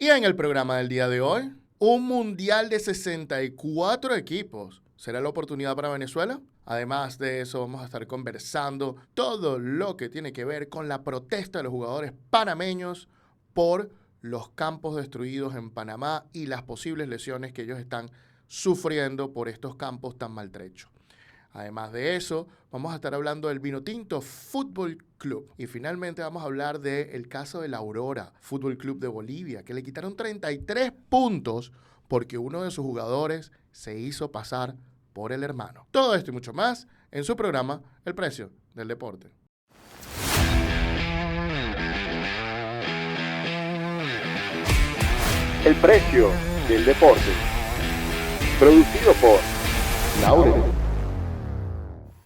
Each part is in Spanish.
Y en el programa del día de hoy, un mundial de 64 equipos. ¿Será la oportunidad para Venezuela? Además de eso, vamos a estar conversando todo lo que tiene que ver con la protesta de los jugadores panameños por los campos destruidos en Panamá y las posibles lesiones que ellos están sufriendo por estos campos tan maltrechos. Además de eso, vamos a estar hablando del Vinotinto Fútbol Club. Y finalmente vamos a hablar del caso de la Aurora Fútbol Club de Bolivia, que le quitaron 33 puntos porque uno de sus jugadores se hizo pasar por el hermano. Todo esto y mucho más en su programa El Precio del Deporte. El Precio del Deporte. Producido por Laurel.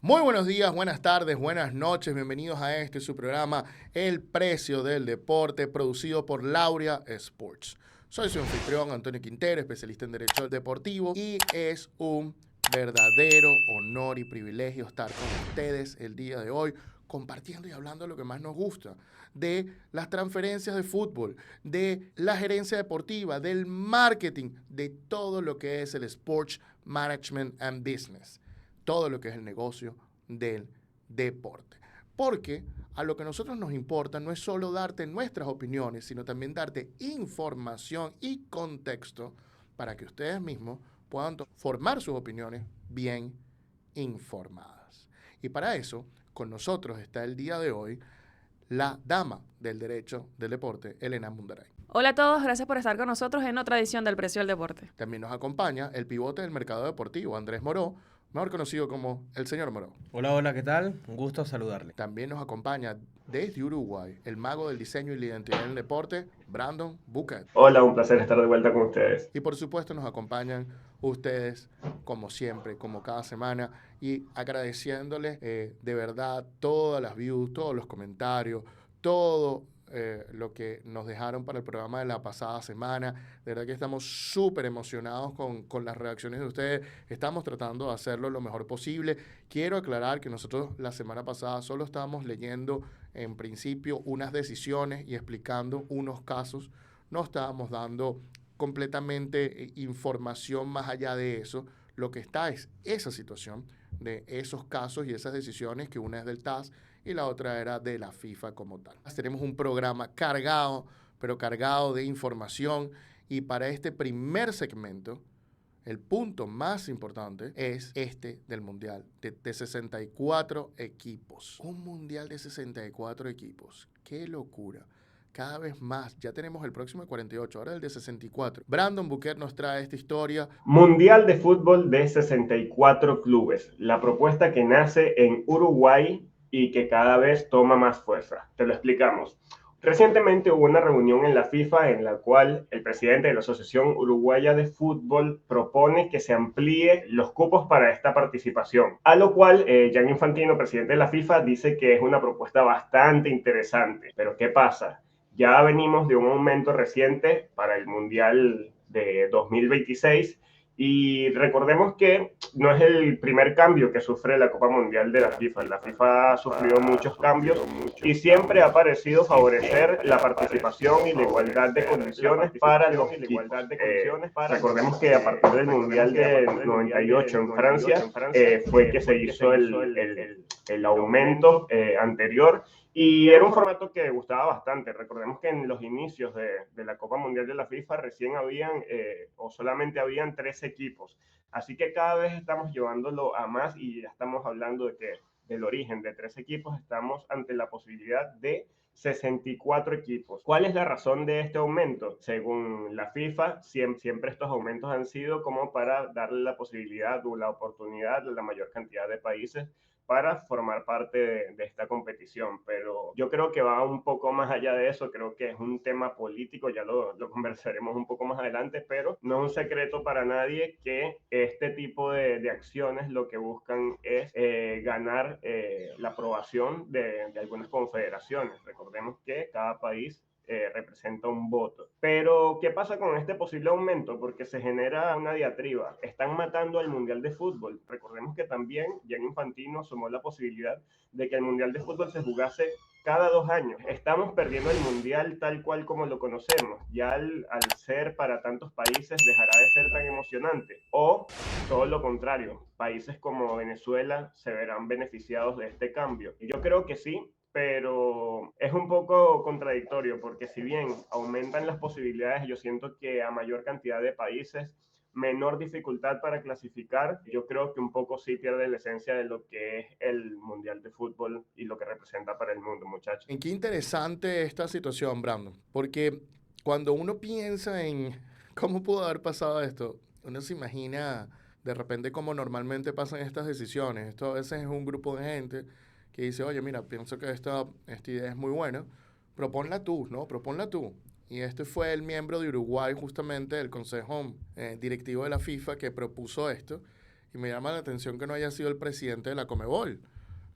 Muy buenos días, buenas tardes, buenas noches, bienvenidos a su programa El Precio del Deporte, producido por Lauria Sports. Soy su anfitrión Antonio Quintero, especialista en Derecho Deportivo, y es un verdadero honor y privilegio estar con ustedes el día de hoy, compartiendo y hablando de lo que más nos gusta, de las transferencias de fútbol, de la gerencia deportiva, del marketing, de todo lo que es el Sports Management and Business. Todo lo que es el negocio del deporte. Porque a lo que a nosotros nos importa no es solo darte nuestras opiniones, sino también darte información y contexto para que ustedes mismos puedan formar sus opiniones bien informadas. Y para eso, con nosotros está el día de hoy la dama del derecho del deporte, Elena Mundaray. Hola a todos, gracias por estar con nosotros en otra edición del Precio del Deporte. También nos acompaña el pivote del mercado deportivo, Andrés Moró, mejor conocido como el señor Moró. Hola, ¿qué tal? Un gusto saludarle. También nos acompaña desde Uruguay el mago del diseño y la identidad en el deporte, Brandon Bucket. Hola, un placer estar de vuelta con ustedes. Y por supuesto nos acompañan ustedes como siempre, como cada semana, y agradeciéndoles de verdad todas las views, todos los comentarios, todo lo que nos dejaron para el programa de la pasada semana. De verdad que estamos súper emocionados con las reacciones de ustedes. Estamos tratando de hacerlo lo mejor posible. Quiero aclarar que nosotros la semana pasada solo estábamos leyendo en principio unas decisiones y explicando unos casos. No estábamos dando completamente información más allá de eso. Lo que está es esa situación de esos casos y esas decisiones, que una es del TAS y la otra era de la FIFA como tal. Tenemos un programa cargado, pero cargado de información, y para este primer segmento, el punto más importante es este del Mundial de 64 equipos. Un Mundial de 64 equipos. ¡Qué locura! Cada vez más. Ya tenemos el próximo de 48, ahora el de 64. Brandon Buquet nos trae esta historia. Mundial de fútbol de 64 clubes. La propuesta que nace en Uruguay y que cada vez toma más fuerza. Te lo explicamos. Recientemente hubo una reunión en la FIFA en la cual el presidente de la Asociación Uruguaya de Fútbol propone que se amplíe los cupos para esta participación, a lo cual Gianni Infantino, presidente de la FIFA, dice que es una propuesta bastante interesante. Pero ¿qué pasa? Ya venimos de un aumento reciente para el Mundial de 2026 y recordemos que no es el primer cambio que sufre la Copa Mundial de la FIFA. La FIFA ha sufrido muchos cambios y siempre ha parecido favorecer la participación y la igualdad de condiciones para los equipos. Recordemos que a partir del Mundial de 98 en Francia fue que se hizo el aumento anterior. Y era un formato que gustaba bastante. Recordemos que en los inicios de la Copa Mundial de la FIFA recién habían o solamente habían 3 equipos. Así que cada vez estamos llevándolo a más y ya estamos hablando de que del origen de 3 equipos estamos ante la posibilidad de 64 equipos. ¿Cuál es la razón de este aumento? Según la FIFA, siempre estos aumentos han sido como para darle la posibilidad o la oportunidad a la mayor cantidad de países para formar parte de esta competición, pero yo creo que va un poco más allá de eso. Creo que es un tema político, ya lo conversaremos un poco más adelante, pero no es un secreto para nadie que este tipo de acciones lo que buscan es ganar la aprobación de algunas confederaciones. Recordemos que cada país representa un voto. Pero, ¿qué pasa con este posible aumento? Porque se genera una diatriba. Están matando al Mundial de Fútbol. Recordemos que también Gianni Infantino asomó la posibilidad de que el Mundial de Fútbol se jugase cada 2 años. Estamos perdiendo el Mundial tal cual como lo conocemos. Ya al ser para tantos países dejará de ser tan emocionante. O todo lo contrario, países como Venezuela se verán beneficiados de este cambio. Y yo creo que sí, pero es un poco contradictorio porque si bien aumentan las posibilidades, yo siento que a mayor cantidad de países, menor dificultad para clasificar, yo creo que un poco sí pierde la esencia de lo que es el Mundial de Fútbol y lo que representa para el mundo, muchachos. Y qué interesante esta situación, Brandon, porque cuando uno piensa en cómo pudo haber pasado esto, uno se imagina de repente cómo normalmente pasan estas decisiones. Esto a veces es un grupo de gente que dice, oye, mira, pienso que esta idea es muy buena, proponla tú, ¿no? Proponla tú. Y este fue el miembro de Uruguay, justamente, del Consejo Directivo de la FIFA, que propuso esto. Y me llama la atención que no haya sido el presidente de la Conmebol,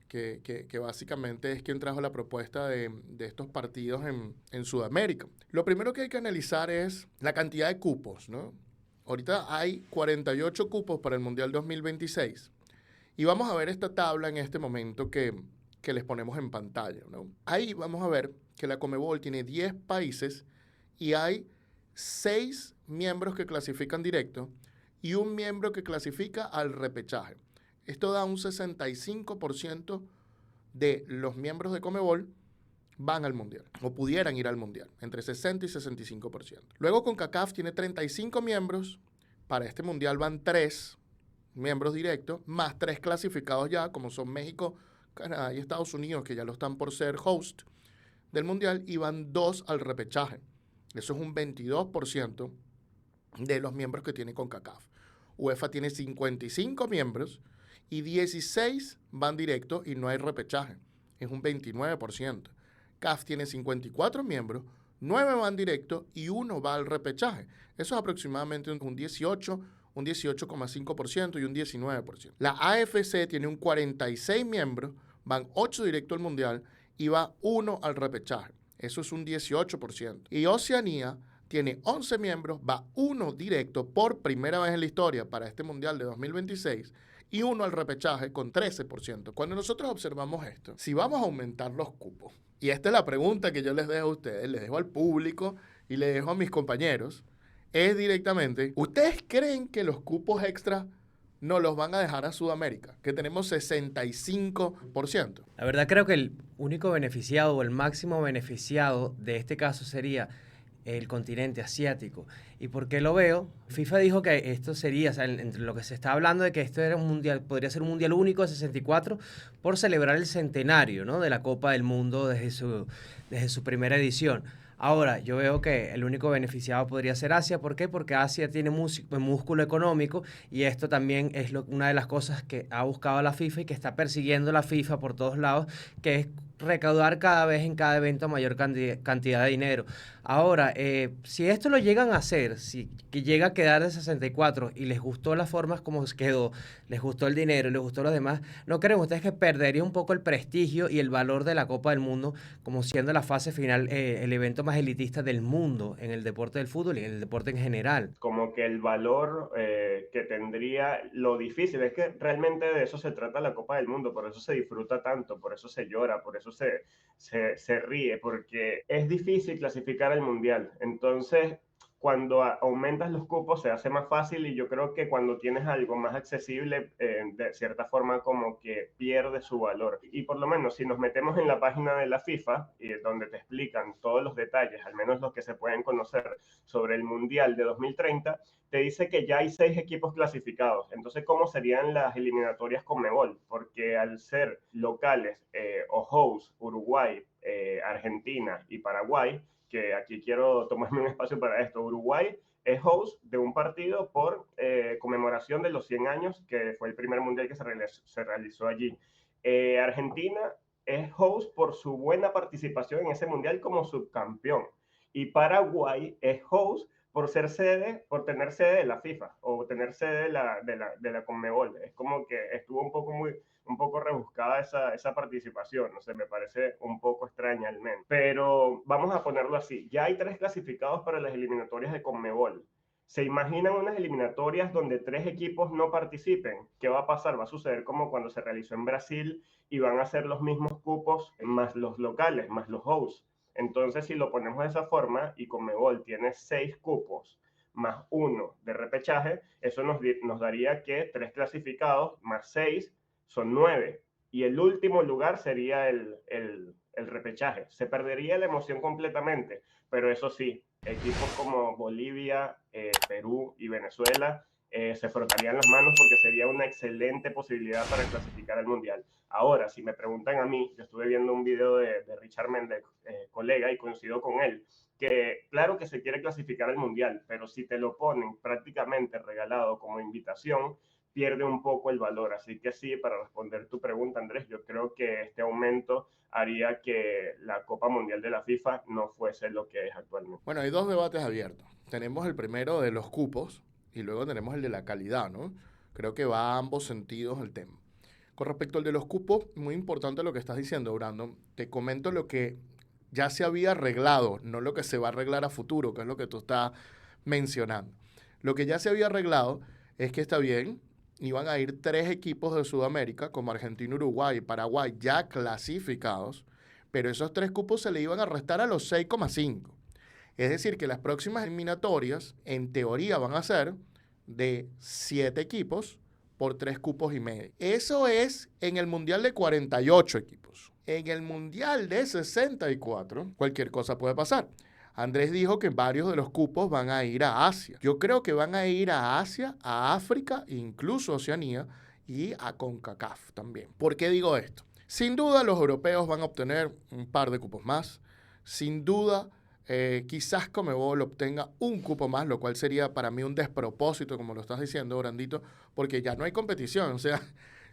que básicamente es quien trajo la propuesta de estos partidos en Sudamérica. Lo primero que hay que analizar es la cantidad de cupos, ¿no? Ahorita hay 48 cupos para el Mundial 2026. Y vamos a ver esta tabla en este momento que les ponemos en pantalla, ¿no? Ahí vamos a ver que la Conmebol tiene 10 países y hay 6 miembros que clasifican directo y un miembro que clasifica al repechaje. Esto da un 65% de los miembros de Conmebol van al Mundial, o pudieran ir al Mundial, entre 60 y 65%. Luego CONCACAF tiene 35 miembros, para este Mundial van 3 miembros directos, más 3 clasificados ya, como son México, Canadá y Estados Unidos, que ya lo están por ser host del Mundial, y van 2 al repechaje. Eso es un 22% de los miembros que tiene CONCACAF. UEFA tiene 55 miembros y 16 van directos y no hay repechaje. Es un 29%. CAF tiene 54 miembros, 9 van directos y 1 va al repechaje. Eso es aproximadamente un 18, un 18,5% y un 19%. La AFC tiene un 46 miembros, van 8 directos al Mundial y va 1 al repechaje. Eso es un 18%. Y Oceanía tiene 11 miembros, va 1 directo por primera vez en la historia para este Mundial de 2026 y 1 al repechaje con 13%. Cuando nosotros observamos esto, si vamos a aumentar los cupos, y esta es la pregunta que yo les dejo a ustedes, les dejo al público y les dejo a mis compañeros, es directamente, ¿ustedes creen que los cupos extra no los van a dejar a Sudamérica? Que tenemos 65%. La verdad creo que el único beneficiado o el máximo beneficiado de este caso sería el continente asiático. ¿Y por qué lo veo? FIFA dijo que esto sería, o sea, entre lo que se está hablando de que esto era un mundial, podría ser un mundial único de 64 por celebrar el centenario, ¿no?, de la Copa del Mundo desde su primera edición. Ahora, yo veo que el único beneficiado podría ser Asia. ¿Por qué? Porque Asia tiene músculo económico y esto también es una de las cosas que ha buscado la FIFA y que está persiguiendo la FIFA por todos lados, que es recaudar cada vez en cada evento mayor cantidad de dinero. Ahora, si esto lo llegan a hacer, si que llega a quedar de 64 y les gustó las formas como quedó, les gustó el dinero, les gustó los demás, ¿no creen ustedes que perdería un poco el prestigio y el valor de la Copa del Mundo como siendo la fase final el evento más elitista del mundo en el deporte del fútbol y en el deporte en general? Como que el valor que tendría, lo difícil, es que realmente de eso se trata la Copa del Mundo, por eso se disfruta tanto, por eso se llora, por eso se ríe, porque es difícil clasificar al Mundial. Entonces, cuando aumentas los cupos se hace más fácil y yo creo que cuando tienes algo más accesible, de cierta forma como que pierde su valor. Y por lo menos si nos metemos en la página de la FIFA, donde te explican todos los detalles, al menos los que se pueden conocer sobre el Mundial de 2030, te dice que ya hay 6 equipos clasificados. Entonces, ¿cómo serían las eliminatorias Conmebol? Porque al ser locales o host Uruguay, Argentina y Paraguay, que aquí quiero tomarme un espacio para esto, Uruguay es host de un partido por conmemoración de los 100 años, que fue el primer mundial que se realizó allí. Argentina es host por su buena participación en ese mundial como subcampeón. Y Paraguay es host por ser sede, por tener sede de la FIFA o tener sede de la Conmebol. Es como que estuvo un poco rebuscada esa participación, no sé, me parece un poco extraña al menos. Pero vamos a ponerlo así, ya hay 3 clasificados para las eliminatorias de Conmebol. ¿Se imaginan unas eliminatorias donde 3 equipos no participen? ¿Qué va a pasar? Va a suceder como cuando se realizó en Brasil y van a ser los mismos cupos más los locales, más los hosts. Entonces, si lo ponemos de esa forma y Conmebol tiene 6 cupos más 1 de repechaje, eso nos daría que 3 clasificados más 6 son 9. Y el último lugar sería el repechaje. Se perdería la emoción completamente, pero eso sí, equipos como Bolivia, Perú y Venezuela se frotarían las manos porque sería una excelente posibilidad para clasificar al Mundial. Ahora, si me preguntan a mí, yo estuve viendo un video de Richard Méndez, colega, y coincido con él, que claro que se quiere clasificar al Mundial, pero si te lo ponen prácticamente regalado como invitación, pierde un poco el valor. Así que sí, para responder tu pregunta, Andrés, yo creo que este aumento haría que la Copa Mundial de la FIFA no fuese lo que es actualmente. Bueno, hay 2 debates abiertos. Tenemos el primero de los cupos y luego tenemos el de la calidad, ¿no? Creo que va a ambos sentidos el tema. Con respecto al de los cupos, muy importante lo que estás diciendo, Brandon. Te comento lo que ya se había arreglado, no lo que se va a arreglar a futuro, que es lo que tú estás mencionando. Lo que ya se había arreglado es que está bien, iban a ir 3 equipos de Sudamérica, como Argentina, Uruguay y Paraguay, ya clasificados, pero esos 3 cupos se le iban a restar a los 6,5. Es decir, que las próximas eliminatorias, en teoría, van a ser de 7 equipos por 3 cupos y medio. Eso es en el Mundial de 48 equipos. En el Mundial de 64, cualquier cosa puede pasar. Andrés dijo que varios de los cupos van a ir a Asia. Yo creo que van a ir a Asia, a África, incluso a Oceanía y a CONCACAF también. ¿Por qué digo esto? Sin duda los europeos van a obtener un par de cupos más. Sin duda, quizás Conmebol obtenga un cupo más, lo cual sería para mí un despropósito, como lo estás diciendo, Brandito, porque ya no hay competición. O sea,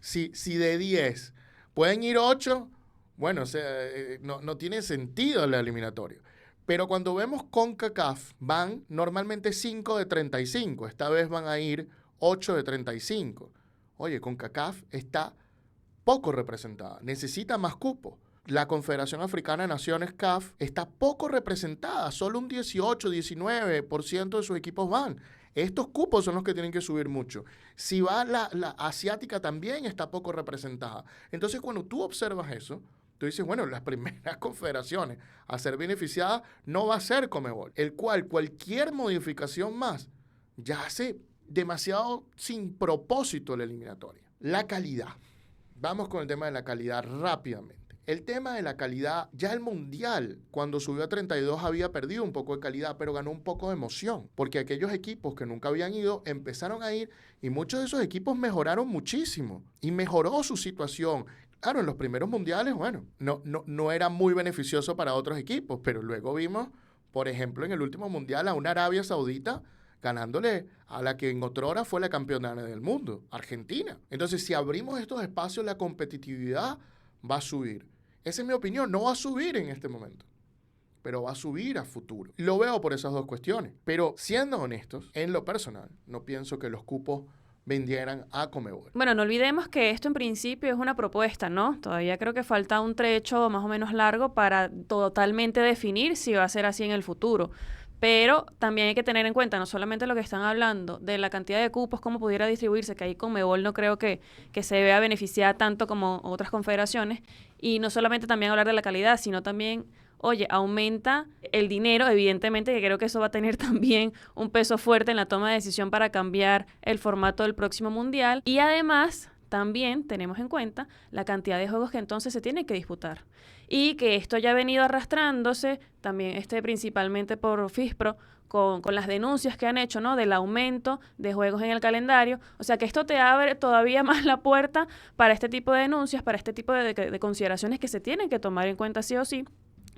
si de 10 pueden ir 8, bueno, o sea, no tiene sentido la eliminatoria. Pero cuando vemos CONCACAF, van normalmente 5 de 35. Esta vez van a ir 8 de 35. Oye, CONCACAF está poco representada. Necesita más cupos. La Confederación Africana de Naciones, CAF, está poco representada. Solo un 18, 19% de sus equipos van. Estos cupos son los que tienen que subir mucho. Si va la asiática, también está poco representada. Entonces, cuando tú observas eso, tú dices, bueno, las primeras confederaciones a ser beneficiadas no va a ser Conmebol, el cual cualquier modificación más ya hace demasiado sin propósito la eliminatoria. La calidad. Vamos con el tema de la calidad rápidamente. El tema de la calidad, ya el Mundial, cuando subió a 32, había perdido un poco de calidad, pero ganó un poco de emoción, porque aquellos equipos que nunca habían ido empezaron a ir y muchos de esos equipos mejoraron muchísimo y mejoró su situación. Claro, en los primeros mundiales, bueno, no era muy beneficioso para otros equipos, pero luego vimos, por ejemplo, en el último mundial a una Arabia Saudita ganándole a la que en otrora fue la campeona del mundo, Argentina. Entonces, si abrimos estos espacios, la competitividad va a subir. Esa es mi opinión, no va a subir en este momento, pero va a subir a futuro. Lo veo por esas 2 cuestiones, pero siendo honestos, en lo personal, no pienso que los cupos vendieran a Conmebol. Bueno, no olvidemos que esto en principio es una propuesta, ¿no? Todavía creo que falta un trecho más o menos largo para totalmente definir si va a ser así en el futuro. Pero también hay que tener en cuenta no solamente lo que están hablando de la cantidad de cupos, cómo pudiera distribuirse, que ahí Conmebol no creo que se vea beneficiada tanto como otras confederaciones, y no solamente también hablar de la calidad, sino también, oye, aumenta el dinero, evidentemente, que creo que eso va a tener también un peso fuerte en la toma de decisión para cambiar el formato del próximo Mundial, y además también tenemos en cuenta la cantidad de juegos que entonces se tienen que disputar. Y que esto ya ha venido arrastrándose también principalmente por FISPRO con las denuncias que han hecho, ¿no? Del aumento de juegos en el calendario. O sea que esto te abre todavía más la puerta para este tipo de denuncias, para este tipo de consideraciones que se tienen que tomar en cuenta sí o sí,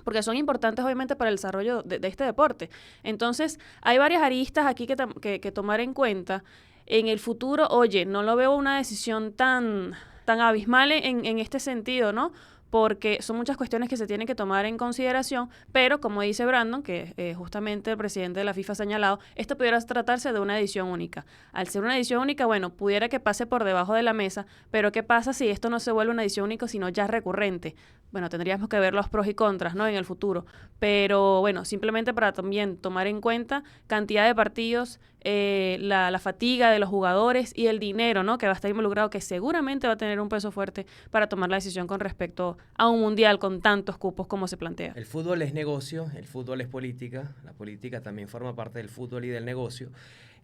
porque son importantes obviamente para el desarrollo de este deporte. Entonces, hay varias aristas aquí que tomar en cuenta. En el futuro, oye, no lo veo una decisión tan abismal en este sentido, ¿no? porque son muchas cuestiones que se tienen que tomar en consideración, pero como dice Brandon, que justamente el presidente de la FIFA ha señalado, esto pudiera tratarse de una edición única. Al ser una edición única, bueno, pudiera que pase por debajo de la mesa, pero ¿qué pasa si esto no se vuelve una edición única, sino ya recurrente? Bueno, tendríamos que ver los pros y contras, ¿no? En el futuro. Pero bueno, simplemente para también tomar en cuenta cantidad de partidos, la fatiga de los jugadores y el dinero, ¿no? Que va a estar involucrado, que seguramente va a tener un peso fuerte para tomar la decisión con respecto a un mundial con tantos cupos como se plantea. El fútbol es negocio, el fútbol es política, la política también forma parte del fútbol y del negocio.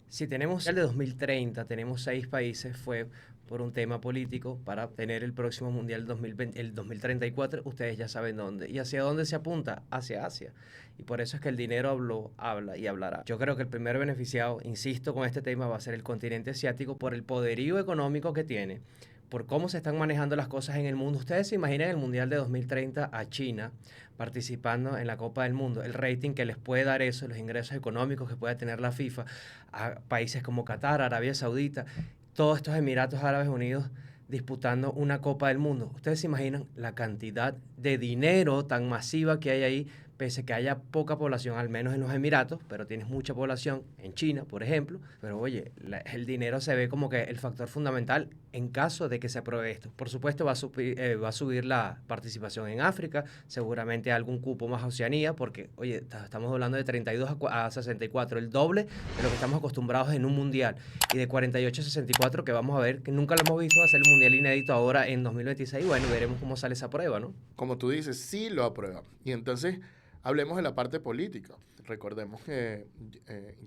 Si tenemos el de 2030, tenemos 6 países, fue por un tema político para tener el próximo Mundial 2020, el 2034, ustedes ya saben dónde. ¿Y hacia dónde se apunta? Hacia Asia. Y por eso es que el dinero habla y hablará. Yo creo que el primer beneficiado, insisto con este tema, va a ser el continente asiático por el poderío económico que tiene, por cómo se están manejando las cosas en el mundo. Ustedes se imaginan el Mundial de 2030 a China participando en la Copa del Mundo, el rating que les puede dar eso, los ingresos económicos que puede tener la FIFA, a países como Qatar, Arabia Saudita, todos estos Emiratos Árabes Unidos disputando una Copa del Mundo. Ustedes se imaginan la cantidad de dinero tan masiva que hay ahí, pese a que haya poca población, al menos en los Emiratos, pero tienes mucha población en China, por ejemplo. Pero oye, el dinero se ve como que el factor fundamental en caso de que se apruebe esto. Por supuesto va a subir la participación en África, seguramente algún cupo más a Oceanía, porque oye, estamos hablando de 32 a 64, el doble de lo que estamos acostumbrados en un mundial, y de 48 a 64 que vamos a ver, que nunca lo hemos visto hacer el mundial inédito ahora en 2026. Bueno, veremos cómo sale esa prueba, ¿no? Como tú dices, sí lo aprueba. Y entonces hablemos de la parte política. Recordemos que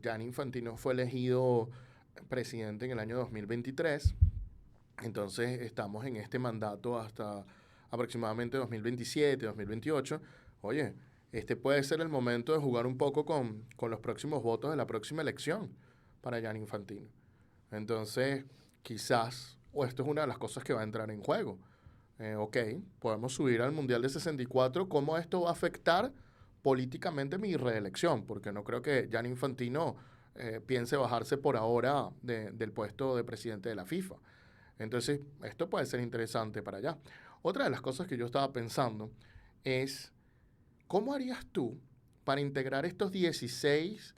Gianni Infantino fue elegido presidente en el año 2023. Entonces estamos en este mandato hasta aproximadamente 2027, 2028. Oye, este puede ser el momento de jugar un poco con los próximos votos de la próxima elección para Gianni Infantino. Entonces, quizás, o esto es una de las cosas que va a entrar en juego. Ok, podemos subir al Mundial de 64. ¿Cómo esto va a afectar políticamente mi reelección? Porque no creo que Gianni Infantino piense bajarse por ahora del puesto de presidente de la FIFA. Entonces, esto puede ser interesante para allá. Otra de las cosas que yo estaba pensando es, ¿cómo harías tú para integrar estos 16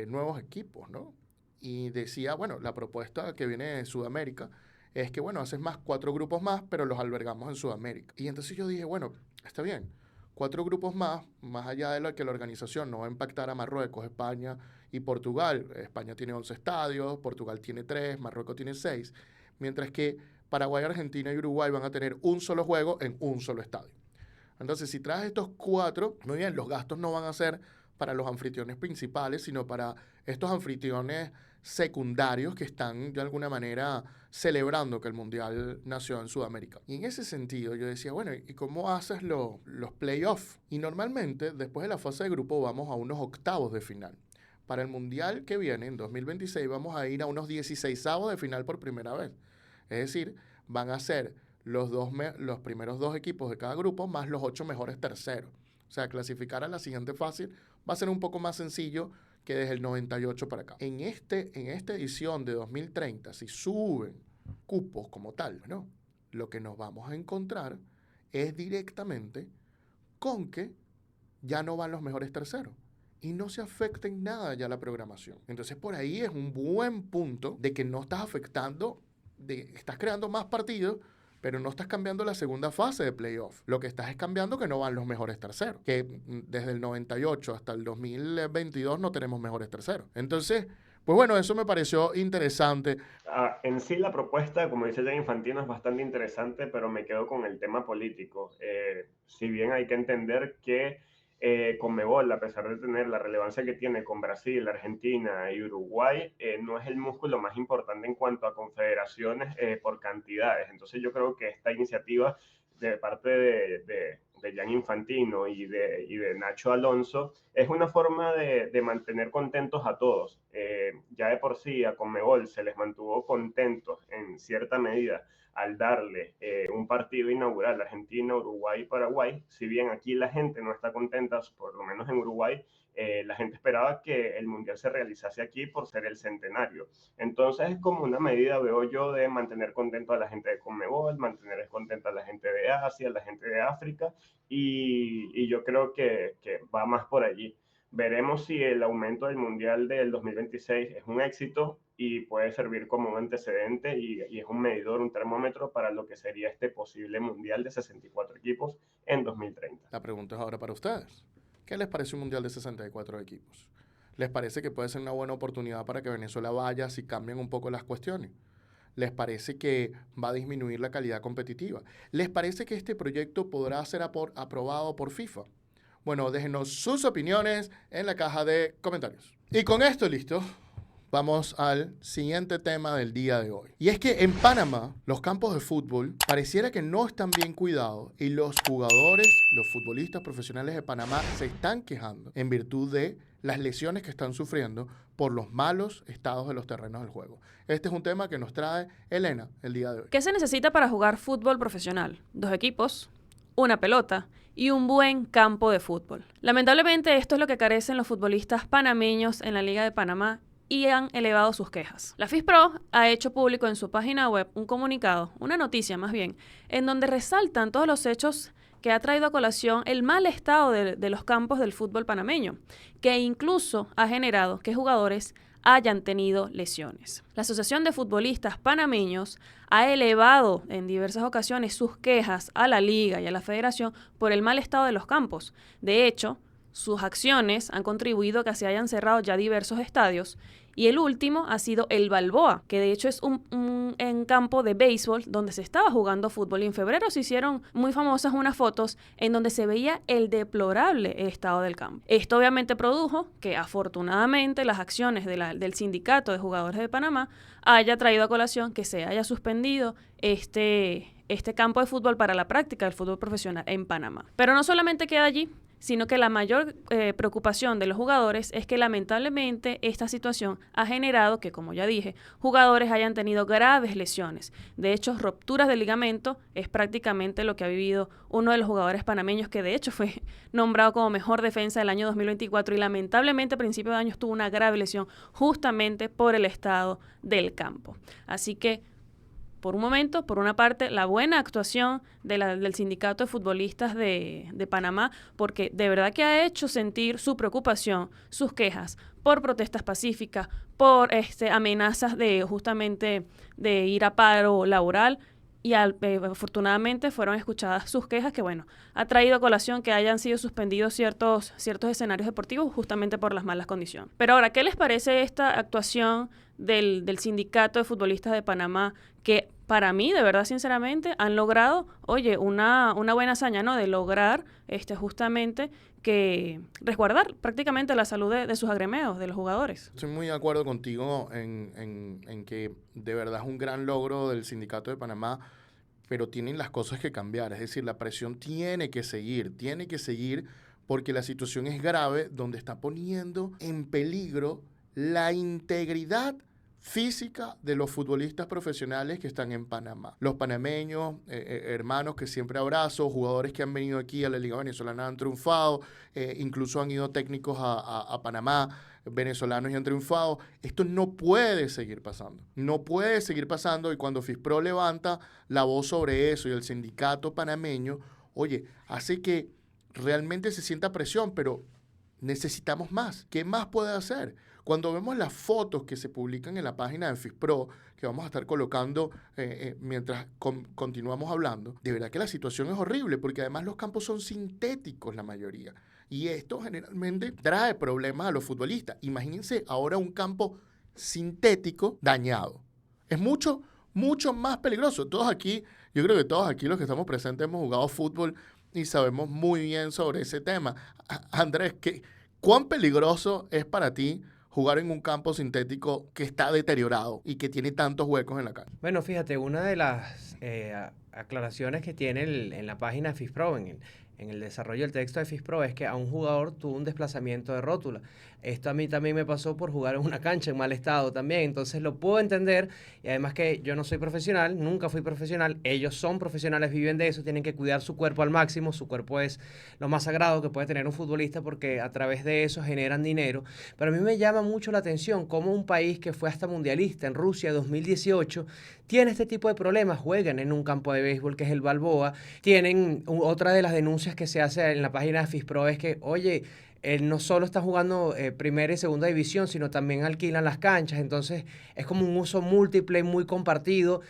nuevos equipos, ¿no? Y decía, bueno, la propuesta que viene de Sudamérica es que, bueno, haces 4 grupos más, pero los albergamos en Sudamérica. Y entonces yo dije, bueno, está bien, 4 grupos más allá de lo que la organización no va a impactar a Marruecos, España y Portugal. España tiene 11 estadios, Portugal tiene 3, Marruecos tiene 6, mientras que Paraguay, Argentina y Uruguay van a tener un solo juego en un solo estadio. Entonces, si traes estos 4, muy bien, los gastos no van a ser para los anfitriones principales, sino para estos anfitriones secundarios que están de alguna manera celebrando que el Mundial nació en Sudamérica. Y en ese sentido yo decía, bueno, ¿y cómo haces los playoffs? Y normalmente después de la fase de grupo vamos a unos octavos de final. Para el Mundial que viene, en 2026, vamos a ir a unos 16avos de final por primera vez. Es decir, van a ser los primeros 2 equipos de cada grupo más los 8 mejores terceros. O sea, clasificar a la siguiente fase va a ser un poco más sencillo que desde el 98 para acá. En esta edición de 2030, si suben cupos como tal, ¿no? Lo que nos vamos a encontrar es directamente con que ya no van los mejores terceros y no se afecta en nada ya la programación. Entonces, por ahí es un buen punto de que no estás afectando, estás creando más partidos, pero no estás cambiando la segunda fase de playoff. Lo que estás es cambiando que no van los mejores terceros, que desde el 98 hasta el 2022 no tenemos mejores terceros. Entonces, pues bueno, eso me pareció interesante. En sí la propuesta, como dice Gianni Infantino, es bastante interesante, pero me quedo con el tema político. Si bien hay que entender que Conmebol, a pesar de tener la relevancia que tiene con Brasil, Argentina y Uruguay, no es el músculo más importante en cuanto a confederaciones por cantidades. Entonces yo creo que esta iniciativa de parte de Gianni Infantino y de Nacho Alonso es una forma de mantener contentos a todos. Ya de por sí a Conmebol se les mantuvo contentos en cierta medida al darle un partido inaugural Argentina, Uruguay y Paraguay. Si bien aquí la gente no está contenta, por lo menos en Uruguay, La gente esperaba que el Mundial se realizase aquí por ser el centenario. Entonces es como una medida, veo yo, de mantener contento a la gente de Conmebol, mantener contenta a la gente de Asia, a la gente de África, y yo creo que va más por allí. Veremos si el aumento del Mundial del 2026 es un éxito y puede servir como un antecedente y es un medidor, un termómetro para lo que sería este posible Mundial de 64 equipos en 2030. La pregunta es ahora para ustedes. ¿Qué les parece un Mundial de 64 equipos? ¿Les parece que puede ser una buena oportunidad para que Venezuela vaya si cambian un poco las cuestiones? ¿Les parece que va a disminuir la calidad competitiva? ¿Les parece que este proyecto podrá ser aprobado por FIFA? Bueno, déjenos sus opiniones en la caja de comentarios. Y con esto listo, vamos al siguiente tema del día de hoy. Y es que en Panamá, los campos de fútbol pareciera que no están bien cuidados y los jugadores, los futbolistas profesionales de Panamá se están quejando en virtud de las lesiones que están sufriendo por los malos estados de los terrenos del juego. Este es un tema que nos trae Elena el día de hoy. ¿Qué se necesita para jugar fútbol profesional? 2 equipos, una pelota y un buen campo de fútbol. Lamentablemente, esto es lo que carecen los futbolistas panameños en la Liga de Panamá y han elevado sus quejas. La FISPRO ha hecho público en su página web un comunicado, una noticia más bien, en donde resaltan todos los hechos que ha traído a colación el mal estado de los campos del fútbol panameño, que incluso ha generado que jugadores hayan tenido lesiones. La Asociación de Futbolistas Panameños ha elevado en diversas ocasiones sus quejas a la Liga y a la Federación por el mal estado de los campos. De hecho, sus acciones han contribuido a que se hayan cerrado ya diversos estadios y el último ha sido el Balboa, que de hecho es un campo de béisbol donde se estaba jugando fútbol y en febrero se hicieron muy famosas unas fotos en donde se veía el deplorable estado del campo. Esto obviamente produjo que afortunadamente las acciones del Sindicato de Jugadores de Panamá haya traído a colación que se haya suspendido este campo de fútbol para la práctica del fútbol profesional en Panamá. Pero no solamente queda allí, sino que la mayor preocupación de los jugadores es que lamentablemente esta situación ha generado que, como ya dije, jugadores hayan tenido graves lesiones. De hecho, rupturas de ligamento es prácticamente lo que ha vivido uno de los jugadores panameños que de hecho fue nombrado como mejor defensa del año 2024 y lamentablemente a principios de año tuvo una grave lesión justamente por el estado del campo. Así que, por un momento, por una parte, la buena actuación del Sindicato de Futbolistas de Panamá, porque de verdad que ha hecho sentir su preocupación, sus quejas por protestas pacíficas, por amenazas de justamente de ir a paro laboral, y afortunadamente fueron escuchadas sus quejas, que bueno, ha traído a colación que hayan sido suspendidos ciertos escenarios deportivos justamente por las malas condiciones. Pero ahora, ¿qué les parece esta actuación del Sindicato de Futbolistas de Panamá? Que para mí, de verdad, sinceramente, han logrado, una buena hazaña, ¿no? De lograr justamente que resguardar prácticamente la salud de sus agremiados, de los jugadores. Estoy muy de acuerdo contigo en que de verdad es un gran logro del Sindicato de Panamá, pero tienen las cosas que cambiar. Es decir, la presión tiene que seguir porque la situación es grave, donde está poniendo en peligro la integridad física de los futbolistas profesionales que están en Panamá. Los panameños, hermanos que siempre abrazo, jugadores que han venido aquí a la Liga Venezolana han triunfado, incluso han ido técnicos a Panamá, venezolanos y han triunfado. Esto no puede seguir pasando. No puede seguir pasando y cuando FISPRO levanta la voz sobre eso y el sindicato panameño, hace que realmente se sienta presión, pero necesitamos más. ¿Qué más puede hacer? Cuando vemos las fotos que se publican en la página de FISPRO, que vamos a estar colocando mientras continuamos hablando, de verdad que la situación es horrible, porque además los campos son sintéticos la mayoría. Y esto generalmente trae problemas a los futbolistas. Imagínense ahora un campo sintético dañado. Es mucho, mucho más peligroso. Yo creo que todos aquí los que estamos presentes hemos jugado fútbol y sabemos muy bien sobre ese tema. Andrés, ¿cuán peligroso es para ti jugar en un campo sintético que está deteriorado y que tiene tantos huecos en la cancha? Bueno, fíjate, una de las aclaraciones que tiene en la página FISPRO, en el desarrollo del texto de FISPRO es que a un jugador tuvo un desplazamiento de rótula. Esto a mí también me pasó por jugar en una cancha en mal estado también, entonces lo puedo entender, y además que yo no soy profesional, nunca fui profesional, ellos son profesionales, viven de eso, tienen que cuidar su cuerpo al máximo, su cuerpo es lo más sagrado que puede tener un futbolista porque a través de eso generan dinero, pero a mí me llama mucho la atención cómo un país que fue hasta mundialista en Rusia 2018 tiene este tipo de problemas, juegan en un campo de béisbol que es el Balboa, tienen otra de las denuncias que se hace en la página de FISPRO es que, oye, él no solo está jugando primera y segunda división, sino también alquilan las canchas, entonces es como un uso múltiple, muy compartido,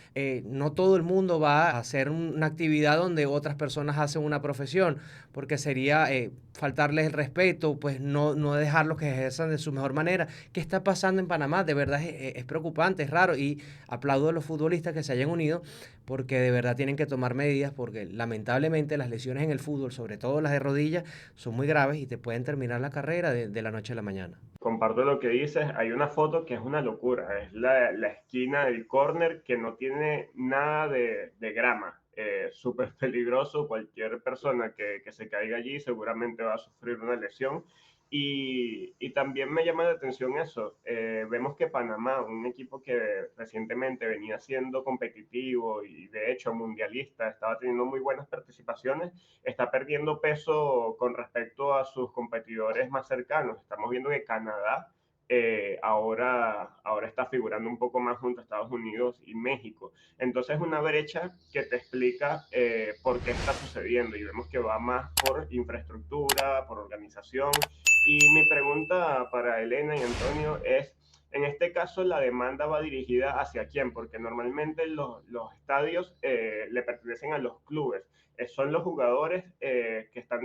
no todo el mundo va a hacer una actividad donde otras personas hacen una profesión, porque sería faltarles el respeto, pues no dejarlos que ejerzan de su mejor manera. ¿Qué está pasando en Panamá? De verdad es preocupante, es raro, y aplaudo a los futbolistas que se hayan unido, porque de verdad tienen que tomar medidas, porque lamentablemente las lesiones en el fútbol, sobre todo las de rodillas, son muy graves y te pueden terminar la carrera de la noche a la mañana. Comparto lo que dices, hay una foto que es una locura, es la esquina del córner que no tiene nada de grama, súper peligroso, cualquier persona que se caiga allí seguramente va a sufrir una lesión. Y también me llama la atención eso, vemos que Panamá, un equipo que recientemente venía siendo competitivo y de hecho mundialista, estaba teniendo muy buenas participaciones, está perdiendo peso con respecto a sus competidores más cercanos. Estamos viendo que Canadá ahora está figurando un poco más junto a Estados Unidos y México. Entonces es una brecha que te explica por qué está sucediendo y vemos que va más por infraestructura, por organización. Y mi pregunta para Elena y Antonio es, en este caso, ¿la demanda va dirigida hacia quién? Porque normalmente los estadios le pertenecen a los clubes. Son los jugadores que están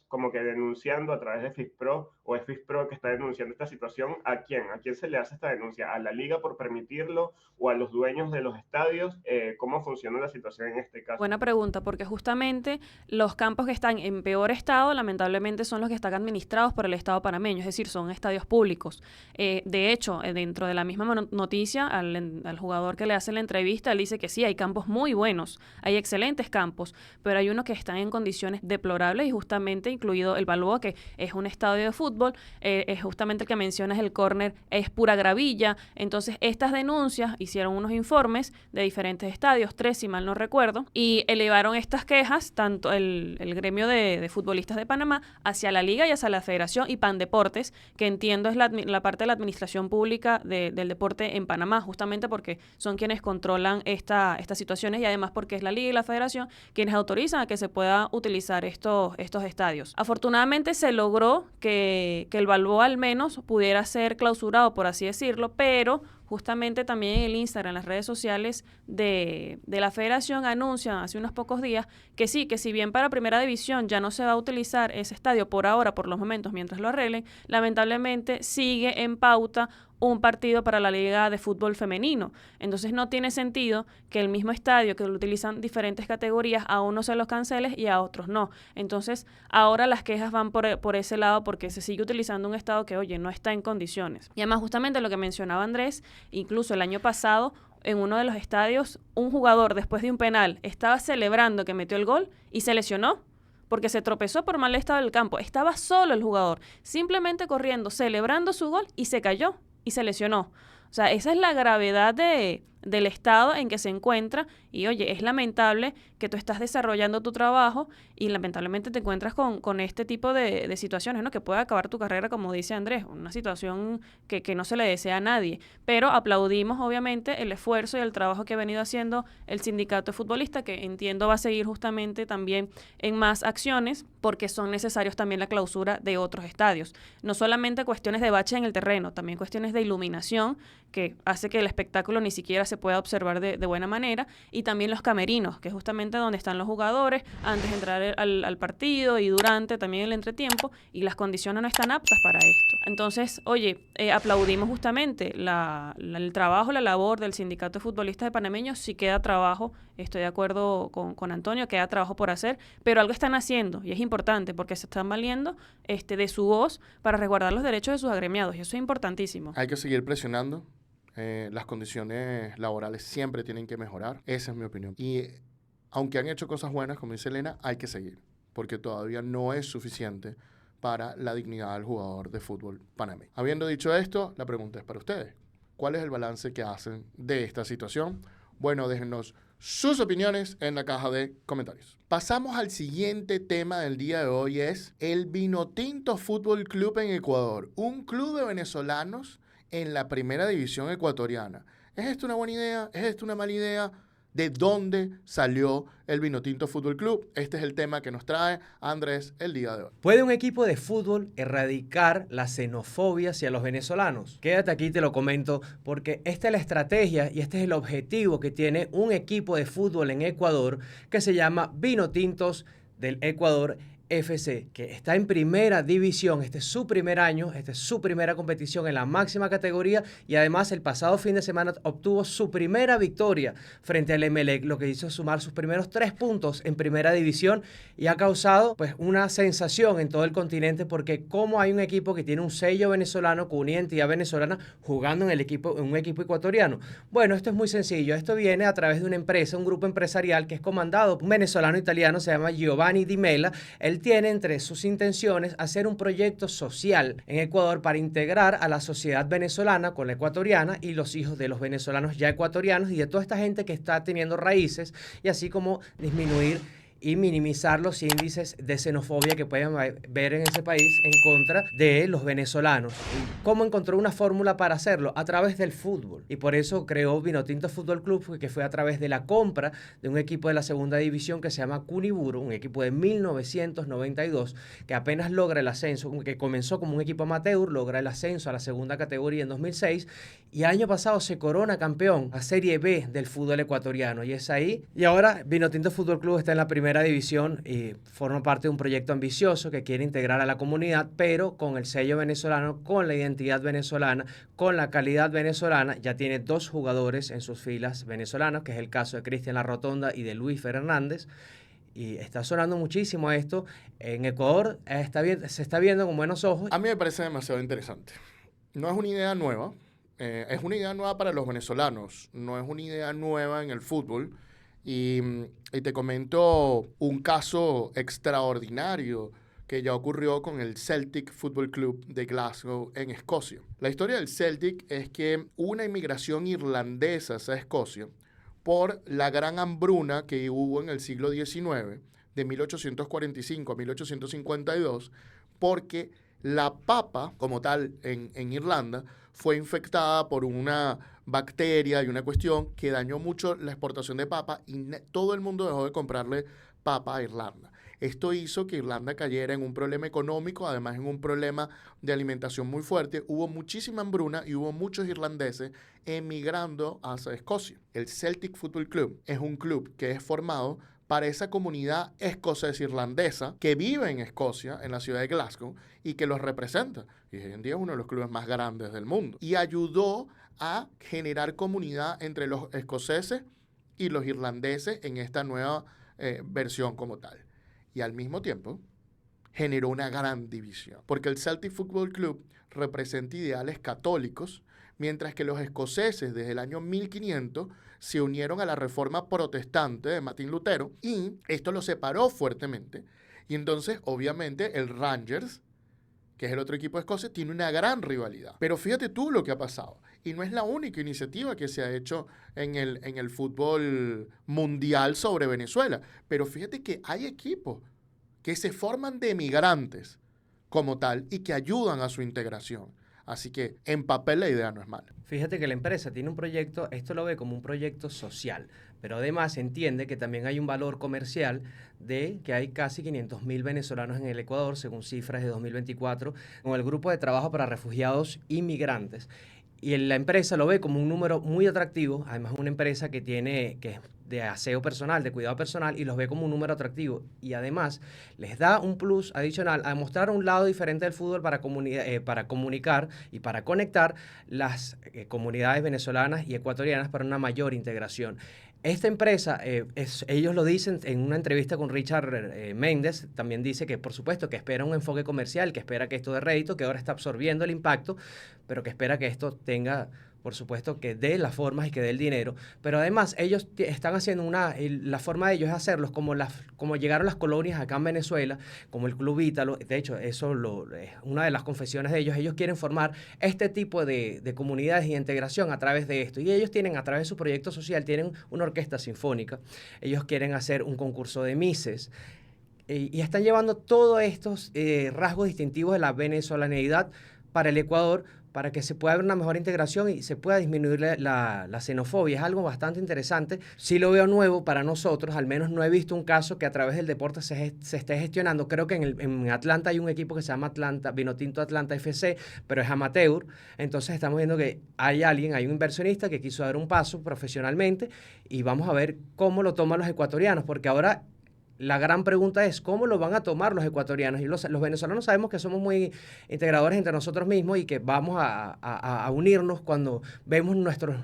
como que denunciando a través de FISPRO, o es FISPRO que está denunciando esta situación. ¿A quién? ¿A quién se le hace esta denuncia? ¿A la liga por permitirlo o a los dueños de los estadios? ¿Cómo funciona la situación en este caso? Buena pregunta, porque justamente los campos que están en peor estado, lamentablemente, son los que están administrados por el Estado panameño, es decir, son estadios públicos. De hecho, dentro de la misma noticia, al jugador que le hace la entrevista, él dice que sí, hay campos muy buenos, hay excelentes campos, pero hay unos que están en condiciones deplorables y justamente incluido el Balboa, que es un estadio de fútbol, es justamente el que mencionas, el córner es pura gravilla. Entonces, estas denuncias hicieron unos informes de diferentes estadios, 3 si mal no recuerdo, y elevaron estas quejas, tanto el gremio de futbolistas de Panamá, hacia la liga y hacia la federación y Pandeportes, que entiendo es la parte de la administración pública del deporte en Panamá, justamente porque son quienes controlan estas situaciones y además porque es la liga y la federación quienes autorizan a que se pueda utilizar estos estadios. Afortunadamente se logró que el Balboa al menos pudiera ser clausurado, por así decirlo, pero justamente también en el Instagram, en las redes sociales de la federación, anuncian hace unos pocos días que sí, que si bien para primera división ya no se va a utilizar ese estadio por ahora, por los momentos, mientras lo arreglen, lamentablemente sigue en pauta un partido para la Liga de Fútbol Femenino. Entonces no tiene sentido que el mismo estadio que lo utilizan diferentes categorías, a unos se los canceles y a otros no. Entonces ahora las quejas van por ese lado porque se sigue utilizando un estado que, oye, no está en condiciones. Y además justamente lo que mencionaba Andrés, incluso el año pasado, en uno de los estadios, un jugador después de un penal estaba celebrando que metió el gol y se lesionó porque se tropezó por mal estado del campo. Estaba solo el jugador, simplemente corriendo, celebrando su gol y se cayó y se lesionó. O sea, esa es la gravedad del estado en que se encuentra y, oye, es lamentable que tú estás desarrollando tu trabajo y lamentablemente te encuentras con este tipo de situaciones, ¿no? Que puede acabar tu carrera, como dice Andrés, una situación que no se le desea a nadie. Pero aplaudimos, obviamente, el esfuerzo y el trabajo que ha venido haciendo el sindicato de futbolistas, que entiendo va a seguir justamente también en más acciones, porque son necesarios también la clausura de otros estadios. No solamente cuestiones de bache en el terreno, también cuestiones de iluminación, que hace que el espectáculo ni siquiera se pueda observar de buena manera, y también los camerinos, que es justamente donde están los jugadores antes de entrar al partido y durante también el entretiempo, y las condiciones no están aptas para esto. Entonces, oye, aplaudimos justamente el trabajo, la labor del sindicato de futbolistas de panameños. Sí queda trabajo, estoy de acuerdo con Antonio, queda trabajo por hacer, pero algo están haciendo y es importante porque se están valiendo de su voz para resguardar los derechos de sus agremiados y eso es importantísimo. Hay que seguir presionando. Las condiciones laborales siempre tienen que mejorar. Esa es mi opinión. Y aunque han hecho cosas buenas, como dice Elena, hay que seguir. porque todavía no es suficiente para la dignidad del jugador de fútbol panameño. Habiendo dicho esto, la pregunta es para ustedes. ¿Cuál es el balance que hacen de esta situación? Bueno, déjennos sus opiniones en la caja de comentarios. Pasamos al siguiente tema del día de hoy, es el Vinotinto Fútbol Club en Ecuador, un club de venezolanos en la primera división ecuatoriana. ¿Es esto una buena idea? ¿Es esto una mala idea? ¿De dónde salió el Vinotinto Fútbol Club? Este es el tema que nos trae Andrés el día de hoy. ¿Puede un equipo de fútbol erradicar la xenofobia hacia los venezolanos? Quédate aquí, te lo comento, porque esta es la estrategia y este es el objetivo que tiene un equipo de fútbol en Ecuador que se llama Vinotintos del Ecuador FC, que está en primera división. Este es su primer año, esta es su primera competición en la máxima categoría y además el pasado fin de semana obtuvo su primera victoria frente al Emelec, lo que hizo sumar sus primeros 3 puntos en primera división y ha causado pues una sensación en todo el continente, porque como hay un equipo que tiene un sello venezolano con una identidad venezolana jugando en un equipo ecuatoriano. Bueno, esto es muy sencillo. Esto viene a través de una empresa, un grupo empresarial que es comandado por un venezolano italiano, se llama Giovanni Di Mela. Él tiene entre sus intenciones hacer un proyecto social en Ecuador para integrar a la sociedad venezolana con la ecuatoriana y los hijos de los venezolanos ya ecuatorianos y de toda esta gente que está teniendo raíces, y así como disminuir y minimizar los índices de xenofobia que pueden ver en ese país en contra de los venezolanos. ¿Y cómo encontró una fórmula para hacerlo? A través del fútbol. Y por eso creó Vinotinto Fútbol Club, que fue a través de la compra de un equipo de la segunda división que se llama Cuniburo, un equipo de 1992, que apenas logra el ascenso, que comenzó como un equipo amateur, logra el ascenso a la segunda categoría en 2006, y el año pasado se corona campeón a Serie B del fútbol ecuatoriano, y es ahí. Y ahora Vinotinto Fútbol Club está en la primera división y forma parte de un proyecto ambicioso que quiere integrar a la comunidad, pero con el sello venezolano, con la identidad venezolana, con la calidad venezolana. Ya tiene 2 jugadores en sus filas venezolanos, que es el caso de Cristian La Rotonda y de Luis Fernández. Y está sonando muchísimo esto. En Ecuador se está viendo con buenos ojos. A mí me parece demasiado interesante. No es una idea nueva, es una idea nueva para los venezolanos, no es una idea nueva en el fútbol. Y te comento un caso extraordinario que ya ocurrió con el Celtic Football Club de Glasgow en Escocia. La historia del Celtic es que una inmigración irlandesa a Escocia por la gran hambruna que hubo en el siglo XIX, de 1845 a 1852, porque la papa, como tal, en Irlanda, fue infectada por una bacteria y una cuestión que dañó mucho la exportación de papa y todo el mundo dejó de comprarle papa a Irlanda. Esto hizo que Irlanda cayera en un problema económico, además en un problema de alimentación muy fuerte. Hubo muchísima hambruna y hubo muchos irlandeses emigrando hacia Escocia. El Celtic Football Club es un club que es formado para esa comunidad escocesa-irlandesa que vive en Escocia, en la ciudad de Glasgow, y que los representa. Y hoy en día es uno de los clubes más grandes del mundo. Y ayudó a generar comunidad entre los escoceses y los irlandeses en esta nueva versión como tal. Y al mismo tiempo generó una gran división, porque el Celtic Football Club representa ideales católicos, mientras que los escoceses desde el año 1500 se unieron a la reforma protestante de Martín Lutero, y esto los separó fuertemente. Y entonces, obviamente, el Rangers, que es el otro equipo de Escocia, tiene una gran rivalidad. Pero fíjate tú lo que ha pasado. Y no es la única iniciativa que se ha hecho en el fútbol mundial sobre Venezuela. Pero fíjate que hay equipos que se forman de emigrantes como tal y que ayudan a su integración. Así que en papel la idea no es mala. Fíjate que la empresa tiene un proyecto, esto lo ve como un proyecto social, pero además entiende que también hay un valor comercial de que hay casi 500.000 venezolanos en el Ecuador, según cifras de 2024, con el grupo de trabajo para refugiados inmigrantes. Y la empresa lo ve como un número muy atractivo, además una empresa que es de aseo personal, de cuidado personal, y los ve como un número atractivo. Y además les da un plus adicional a mostrar un lado diferente del fútbol para comunicar y para conectar las comunidades venezolanas y ecuatorianas para una mayor integración. Esta empresa, ellos lo dicen en una entrevista con Richard Méndez, también dice que por supuesto que espera un enfoque comercial, que espera que esto dé rédito, que ahora está absorbiendo el impacto, pero que espera que esto tenga por supuesto, que dé las formas y que dé el dinero, pero además ellos están haciendo la forma de ellos es hacerlos como llegaron las colonias acá en Venezuela, como el Club Ítalo. De hecho, eso es una de las confesiones de ellos quieren formar este tipo de comunidades y de integración a través de esto, y ellos tienen, a través de su proyecto social, tienen una orquesta sinfónica, ellos quieren hacer un concurso de Misses, y están llevando todos estos rasgos distintivos de la venezolaneidad para el Ecuador, para que se pueda ver una mejor integración y se pueda disminuir la xenofobia. Es algo bastante interesante. Sí lo veo nuevo para nosotros, al menos no he visto un caso que a través del deporte se esté gestionando. Creo que en Atlanta hay un equipo que se llama Vinotinto Atlanta FC, pero es amateur. Entonces estamos viendo que hay un inversionista que quiso dar un paso profesionalmente, y vamos a ver cómo lo toman los ecuatorianos, porque ahora la gran pregunta es cómo lo van a tomar los ecuatorianos. Y los venezolanos sabemos que somos muy integradores entre nosotros mismos y que vamos a unirnos cuando vemos nuestros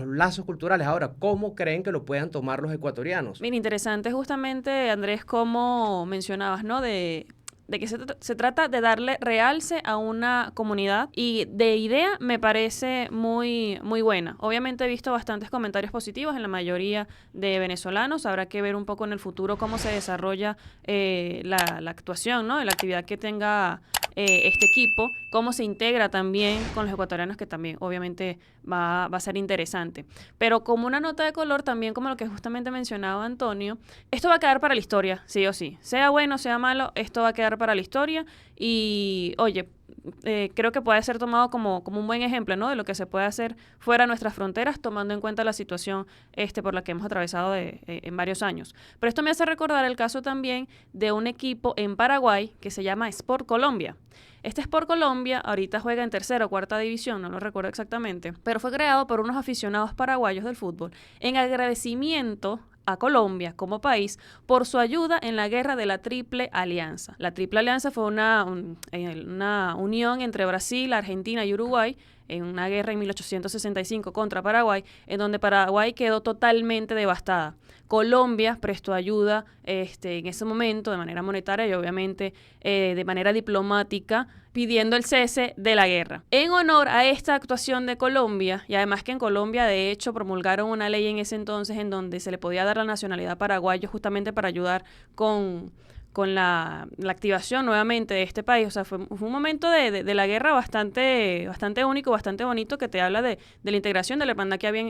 lazos culturales. Ahora, ¿cómo creen que lo puedan tomar los ecuatorianos? Mira, interesante justamente, Andrés, como mencionabas, ¿no? De que se trata de darle realce a una comunidad, y de idea me parece muy, muy buena. Obviamente he visto bastantes comentarios positivos en la mayoría de venezolanos. Habrá que ver un poco en el futuro cómo se desarrolla la actuación, ¿no? La actividad que tenga este equipo, cómo se integra también con los ecuatorianos, que también obviamente va a ser interesante. Pero como una nota de color, también como lo que justamente mencionaba Antonio, esto va a quedar para la historia, sí o sí. Sea bueno, sea malo, esto va a quedar para la historia. Y, oye, creo que puede ser tomado como un buen ejemplo, ¿no? De lo que se puede hacer fuera de nuestras fronteras, tomando en cuenta la situación por la que hemos atravesado en varios años. Pero esto me hace recordar el caso también de un equipo en Paraguay que se llama Sport Colombia. Este Sport Colombia ahorita juega en tercera o cuarta división, no lo recuerdo exactamente, pero fue creado por unos aficionados paraguayos del fútbol en agradecimiento a Colombia como país por su ayuda en la guerra de la Triple Alianza. La Triple Alianza fue una unión entre Brasil, Argentina y Uruguay en una guerra en 1865 contra Paraguay, en donde Paraguay quedó totalmente devastada. Colombia prestó ayuda en ese momento de manera monetaria y obviamente de manera diplomática, pidiendo el cese de la guerra. En honor a esta actuación de Colombia, y además que en Colombia de hecho promulgaron una ley en ese entonces en donde se le podía dar la nacionalidad paraguayo justamente para ayudar con la activación nuevamente de este país. O sea, fue un momento de la guerra bastante único, bastante bonito, que te habla de la integración, de la hermandad que había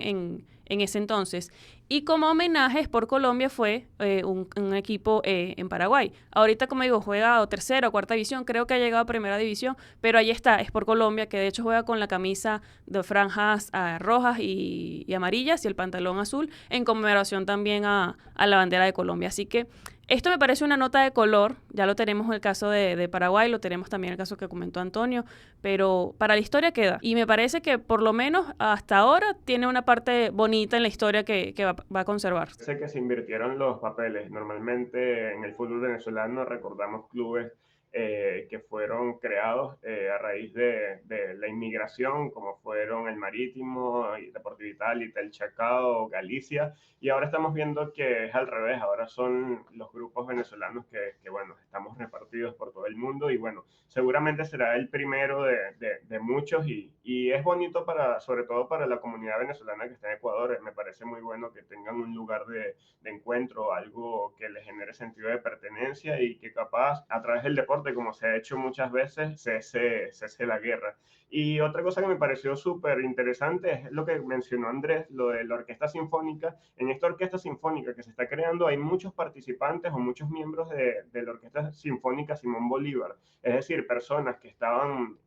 en ese entonces. Y como homenaje, Sport Colombia fue un equipo en Paraguay. Ahorita, como digo, juega o tercera o cuarta división, creo que ha llegado a primera división, pero ahí está Sport Colombia, que de hecho juega con la camisa de franjas rojas y amarillas y el pantalón azul, en conmemoración también a la bandera de Colombia. Así que esto me parece una nota de color. Ya lo tenemos en el caso de Paraguay, lo tenemos también en el caso que comentó Antonio, pero para la historia queda. Y me parece que por lo menos hasta ahora tiene una parte bonita en la historia que va a conservar. Sé que se invirtieron los papeles. Normalmente en el fútbol venezolano recordamos clubes que fueron creados a raíz de la inmigración, como fueron el Marítimo, Deportivo Itálita, el Chacao, Galicia, y ahora estamos viendo que es al revés. Ahora son los grupos venezolanos que bueno, estamos repartidos por todo el mundo, y bueno, seguramente será el primero de muchos, y es bonito sobre todo para la comunidad venezolana que está en Ecuador. Me parece muy bueno que tengan un lugar de encuentro, algo que les genere sentido de pertenencia, y que capaz a través del deporte, como se ha hecho muchas veces, cese la guerra. Y otra cosa que me pareció súper interesante es lo que mencionó Andrés, lo de la orquesta sinfónica. En esta orquesta sinfónica que se está creando hay muchos participantes o muchos miembros de la orquesta sinfónica Simón Bolívar, es decir, personas que estaban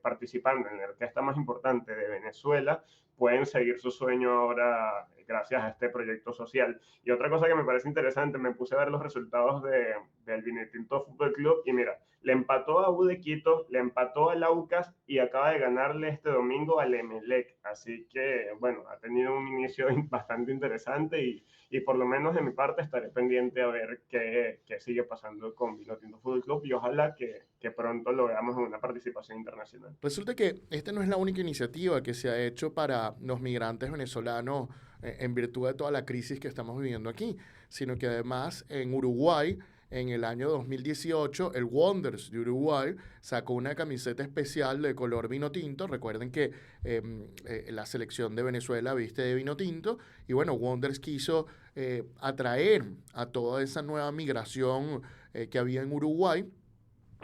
participando en la orquesta más importante de Venezuela pueden seguir su sueño ahora gracias a este proyecto social. Y otra cosa que me parece interesante, me puse a ver los resultados del Vinotinto Fútbol Club, y mira, le empató a U de Quito, le empató al Aucas y acaba de ganarle este domingo al Emelec. Así que, bueno, ha tenido un inicio bastante interesante, y por lo menos de mi parte estaré pendiente a ver qué sigue pasando con Vinotinto Fútbol Club, y ojalá que pronto lo veamos en una participación internacional. Resulta que esta no es la única iniciativa que se ha hecho para los migrantes venezolanos en virtud de toda la crisis que estamos viviendo aquí, sino que además en Uruguay en el año 2018, el Wanderers de Uruguay sacó una camiseta especial de color vino tinto. Recuerden que la selección de Venezuela viste de vino tinto. Y bueno, Wanderers quiso atraer a toda esa nueva migración que había en Uruguay,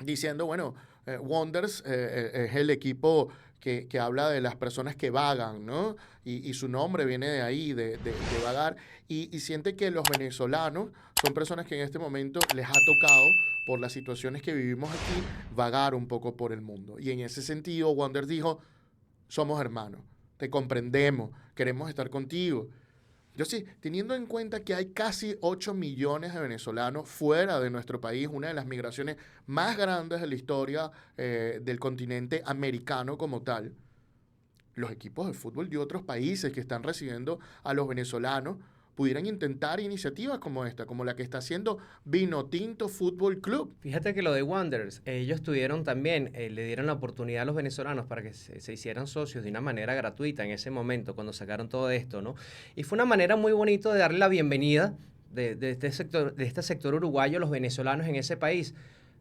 diciendo, bueno, Wanderers es el equipo que habla de las personas que vagan, ¿no? Y su nombre viene de ahí, de vagar. Y siente que los venezolanos son personas que en este momento les ha tocado, por las situaciones que vivimos aquí, vagar un poco por el mundo. Y en ese sentido, Wanderers dijo, somos hermanos, te comprendemos, queremos estar contigo. Yo sí, teniendo en cuenta que hay casi 8 millones de venezolanos fuera de nuestro país, una de las migraciones más grandes de la historia del continente americano como tal, los equipos de fútbol de otros países que están recibiendo a los venezolanos pudieran intentar iniciativas como esta, como la que está haciendo Vinotinto Fútbol Club. Fíjate que lo de Wanderers, ellos tuvieron también, le dieron la oportunidad a los venezolanos para que se hicieran socios de una manera gratuita en ese momento, cuando sacaron todo esto, ¿no? Y fue una manera muy bonita de darle la bienvenida de este sector uruguayo a los venezolanos en ese país.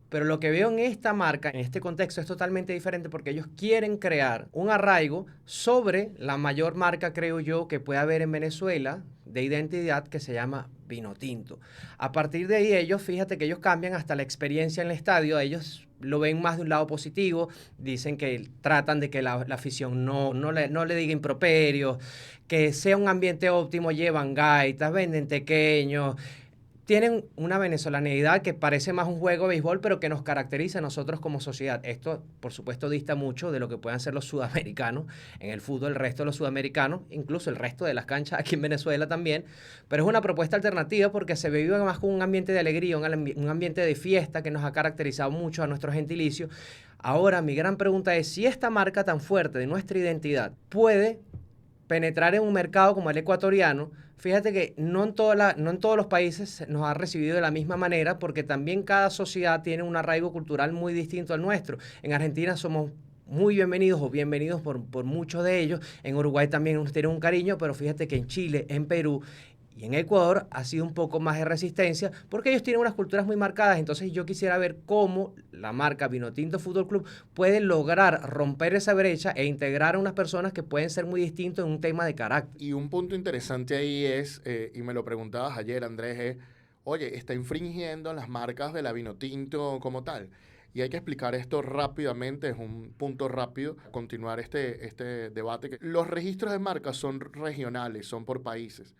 Pero lo que veo en esta marca, en este contexto, es totalmente diferente porque ellos quieren crear un arraigo sobre la mayor marca, creo yo, que puede haber en Venezuela de identidad, que se llama Vinotinto. A partir de ahí, ellos, fíjate que ellos cambian hasta la experiencia en el estadio. Ellos lo ven más de un lado positivo, dicen que tratan de que la afición no le diga improperios, que sea un ambiente óptimo, llevan gaitas, venden tequeños. Tienen una venezolaneidad que parece más un juego de béisbol, pero que nos caracteriza a nosotros como sociedad. Esto, por supuesto, dista mucho de lo que puedan ser los sudamericanos en el fútbol, el resto de los sudamericanos, incluso el resto de las canchas aquí en Venezuela también. Pero es una propuesta alternativa porque se vive más con un ambiente de alegría, un ambiente de fiesta que nos ha caracterizado mucho a nuestro gentilicio. Ahora, mi gran pregunta es si esta marca tan fuerte de nuestra identidad puede penetrar en un mercado como el ecuatoriano. Fíjate que no en todos los países nos ha recibido de la misma manera, porque también cada sociedad tiene un arraigo cultural muy distinto al nuestro. En Argentina somos muy bienvenidos o bienvenidos por muchos de ellos. En Uruguay también nos tienen un cariño, pero fíjate que en Chile, en Perú y en Ecuador ha sido un poco más de resistencia porque ellos tienen unas culturas muy marcadas. Entonces yo quisiera ver cómo la marca Vinotinto Fútbol Club puede lograr romper esa brecha e integrar a unas personas que pueden ser muy distintos en un tema de carácter. Y un punto interesante ahí es, y me lo preguntabas ayer, Andrés, es, oye, está infringiendo las marcas de la Vinotinto como tal. Y hay que explicar esto rápidamente, es un punto rápido, continuar este debate. Los registros de marcas son regionales, son por países.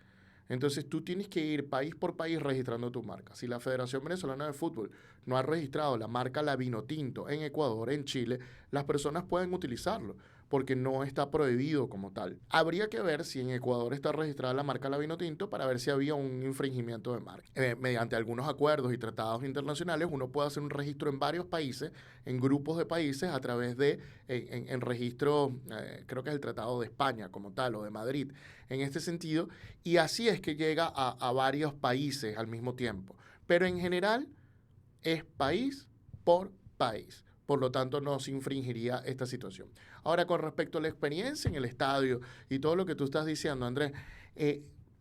Entonces tú tienes que ir país por país registrando tu marca. Si la Federación Venezolana de Fútbol no ha registrado la marca La Vinotinto en Ecuador, en Chile, las personas pueden utilizarlo porque no está prohibido como tal. Habría que ver si en Ecuador está registrada la marca La Vinotinto para ver si había un infringimiento de marca. Mediante algunos acuerdos y tratados internacionales, uno puede hacer un registro en varios países, en grupos de países, a través de, en registro, creo que es el Tratado de España como tal, o de Madrid, en este sentido, y así es que llega a varios países al mismo tiempo. Pero en general es país por país. Por lo tanto, no se infringiría esta situación. Ahora, con respecto a la experiencia en el estadio y todo lo que tú estás diciendo, Andrés,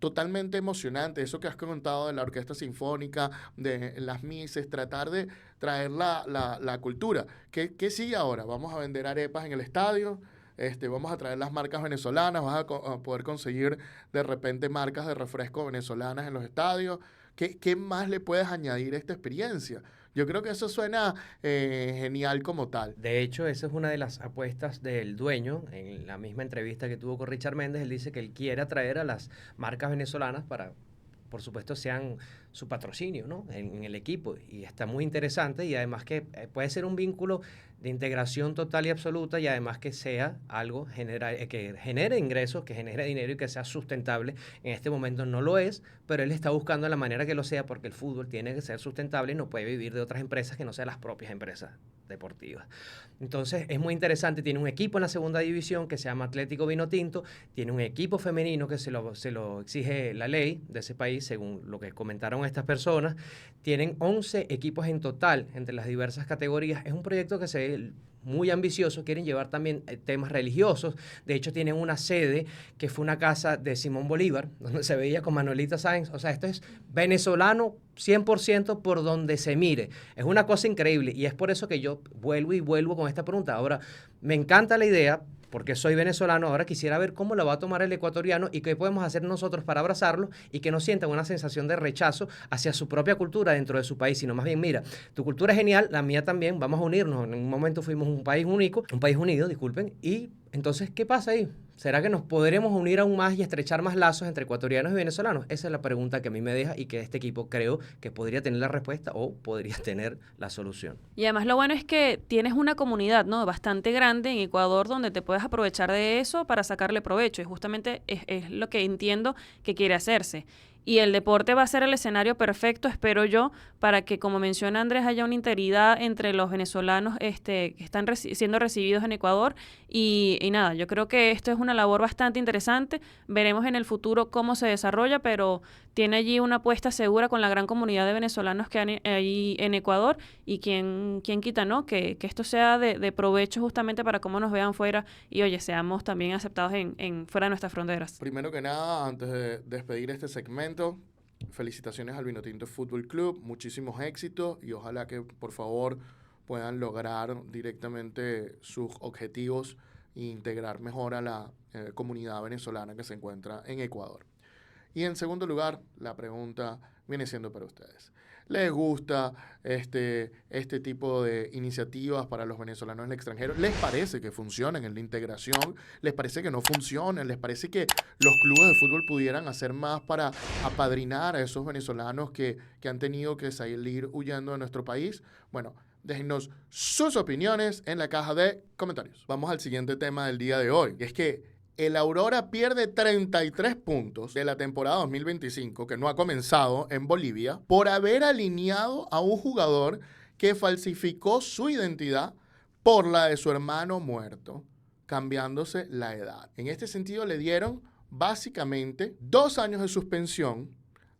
totalmente emocionante eso que has contado de la orquesta sinfónica, de las mises, tratar de traer la cultura. ¿Qué sigue ahora? ¿Vamos a vender arepas en el estadio? Vamos a traer las marcas venezolanas, vas a poder conseguir de repente marcas de refresco venezolanas en los estadios. ¿Qué más le puedes añadir a esta experiencia? Yo creo que eso suena genial como tal. De hecho, esa es una de las apuestas del dueño. En la misma entrevista que tuvo con Richard Méndez, él dice que él quiere atraer a las marcas venezolanas para, por supuesto, sean su patrocinio, ¿no? en el equipo. Y está muy interesante y además que puede ser un vínculo de integración total y absoluta y además que sea algo que genere ingresos, que genere dinero y que sea sustentable. En este momento no lo es, pero él está buscando la manera que lo sea porque el fútbol tiene que ser sustentable y no puede vivir de otras empresas que no sean las propias empresas deportivas. Entonces es muy interesante, tiene un equipo en la segunda división que se llama Atlético Vinotinto, tiene un equipo femenino que se lo exige la ley de ese país, según lo que comentaron estas personas, tienen 11 equipos en total entre las diversas categorías. Es un proyecto que se ve muy ambiciosos, quieren llevar también temas religiosos. De hecho, tienen una sede que fue una casa de Simón Bolívar, donde se veía con Manuelita Sáenz. O sea, esto es venezolano 100% por donde se mire. Es una cosa increíble y es por eso que yo vuelvo con esta pregunta. Ahora, me encanta la idea, porque soy venezolano, ahora quisiera ver cómo la va a tomar el ecuatoriano y qué podemos hacer nosotros para abrazarlo y que no sientan una sensación de rechazo hacia su propia cultura dentro de su país, sino más bien, mira, tu cultura es genial, la mía también, vamos a unirnos. En un momento fuimos un país unido, disculpen, y entonces, ¿qué pasa ahí? ¿Será que nos podremos unir aún más y estrechar más lazos entre ecuatorianos y venezolanos? Esa es la pregunta que a mí me deja y que este equipo creo que podría tener la respuesta o podría tener la solución. Y además lo bueno es que tienes una comunidad, ¿no?, bastante grande en Ecuador donde te puedes aprovechar de eso para sacarle provecho. Y justamente es lo que entiendo que quiere hacerse. Y el deporte va a ser el escenario perfecto, espero yo, para que, como menciona Andrés, haya una integridad entre los venezolanos que están siendo recibidos en Ecuador. Y nada, yo creo que esto es una labor bastante interesante. Veremos en el futuro cómo se desarrolla, pero tiene allí una apuesta segura con la gran comunidad de venezolanos que hay ahí en Ecuador. Y quién quita, ¿no?, que esto sea de provecho justamente para cómo nos vean fuera y, oye, seamos también aceptados fuera de nuestras fronteras. Primero que nada, antes de despedir este segmento, felicitaciones al Vinotinto Fútbol Club, muchísimos éxitos y ojalá que por favor puedan lograr directamente sus objetivos e integrar mejor a la comunidad venezolana que se encuentra en Ecuador. Y en segundo lugar, la pregunta viene siendo para ustedes. ¿Les gusta este tipo de iniciativas para los venezolanos en el extranjero? ¿Les parece que funcionan en la integración? ¿Les parece que no funcionan? ¿Les parece que los clubes de fútbol pudieran hacer más para apadrinar a esos venezolanos que han tenido que salir huyendo de nuestro país? Bueno, déjennos sus opiniones en la caja de comentarios. Vamos al siguiente tema del día de hoy, que es que el Aurora pierde 33 puntos de la temporada 2025, que no ha comenzado en Bolivia, por haber alineado a un jugador que falsificó su identidad por la de su hermano muerto, cambiándose la edad. En este sentido, le dieron básicamente 2 años de suspensión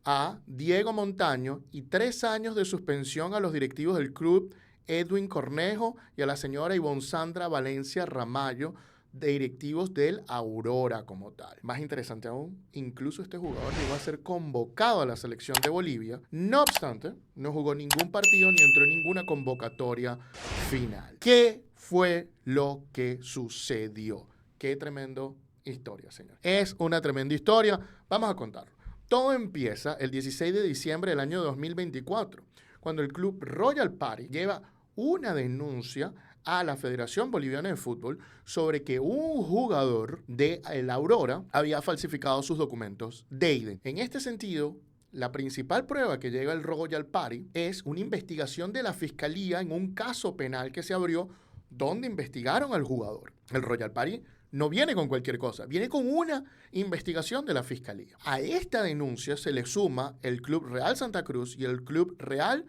a Diego Montaño y 3 años de suspensión a los directivos del club, Edwin Cornejo, y a la señora Ivonne Sandra Valencia Ramallo, de directivos del Aurora como tal. Más interesante aún, incluso este jugador llegó a ser convocado a la selección de Bolivia. No obstante, no jugó ningún partido ni entró en ninguna convocatoria final. ¿Qué fue lo que sucedió? Qué tremenda historia, señor. Es una tremenda historia. Vamos a contarlo. Todo empieza el 16 de diciembre del año 2024, cuando el club Royal Party lleva una denuncia a la Federación Boliviana de Fútbol sobre que un jugador de el Aurora había falsificado sus documentos de identidad. En este sentido, la principal prueba que llega el Royal Party es una investigación de la Fiscalía en un caso penal que se abrió donde investigaron al jugador. El Royal Party no viene con cualquier cosa, viene con una investigación de la Fiscalía. A esta denuncia se le suma el Club Real Santa Cruz y el Club Real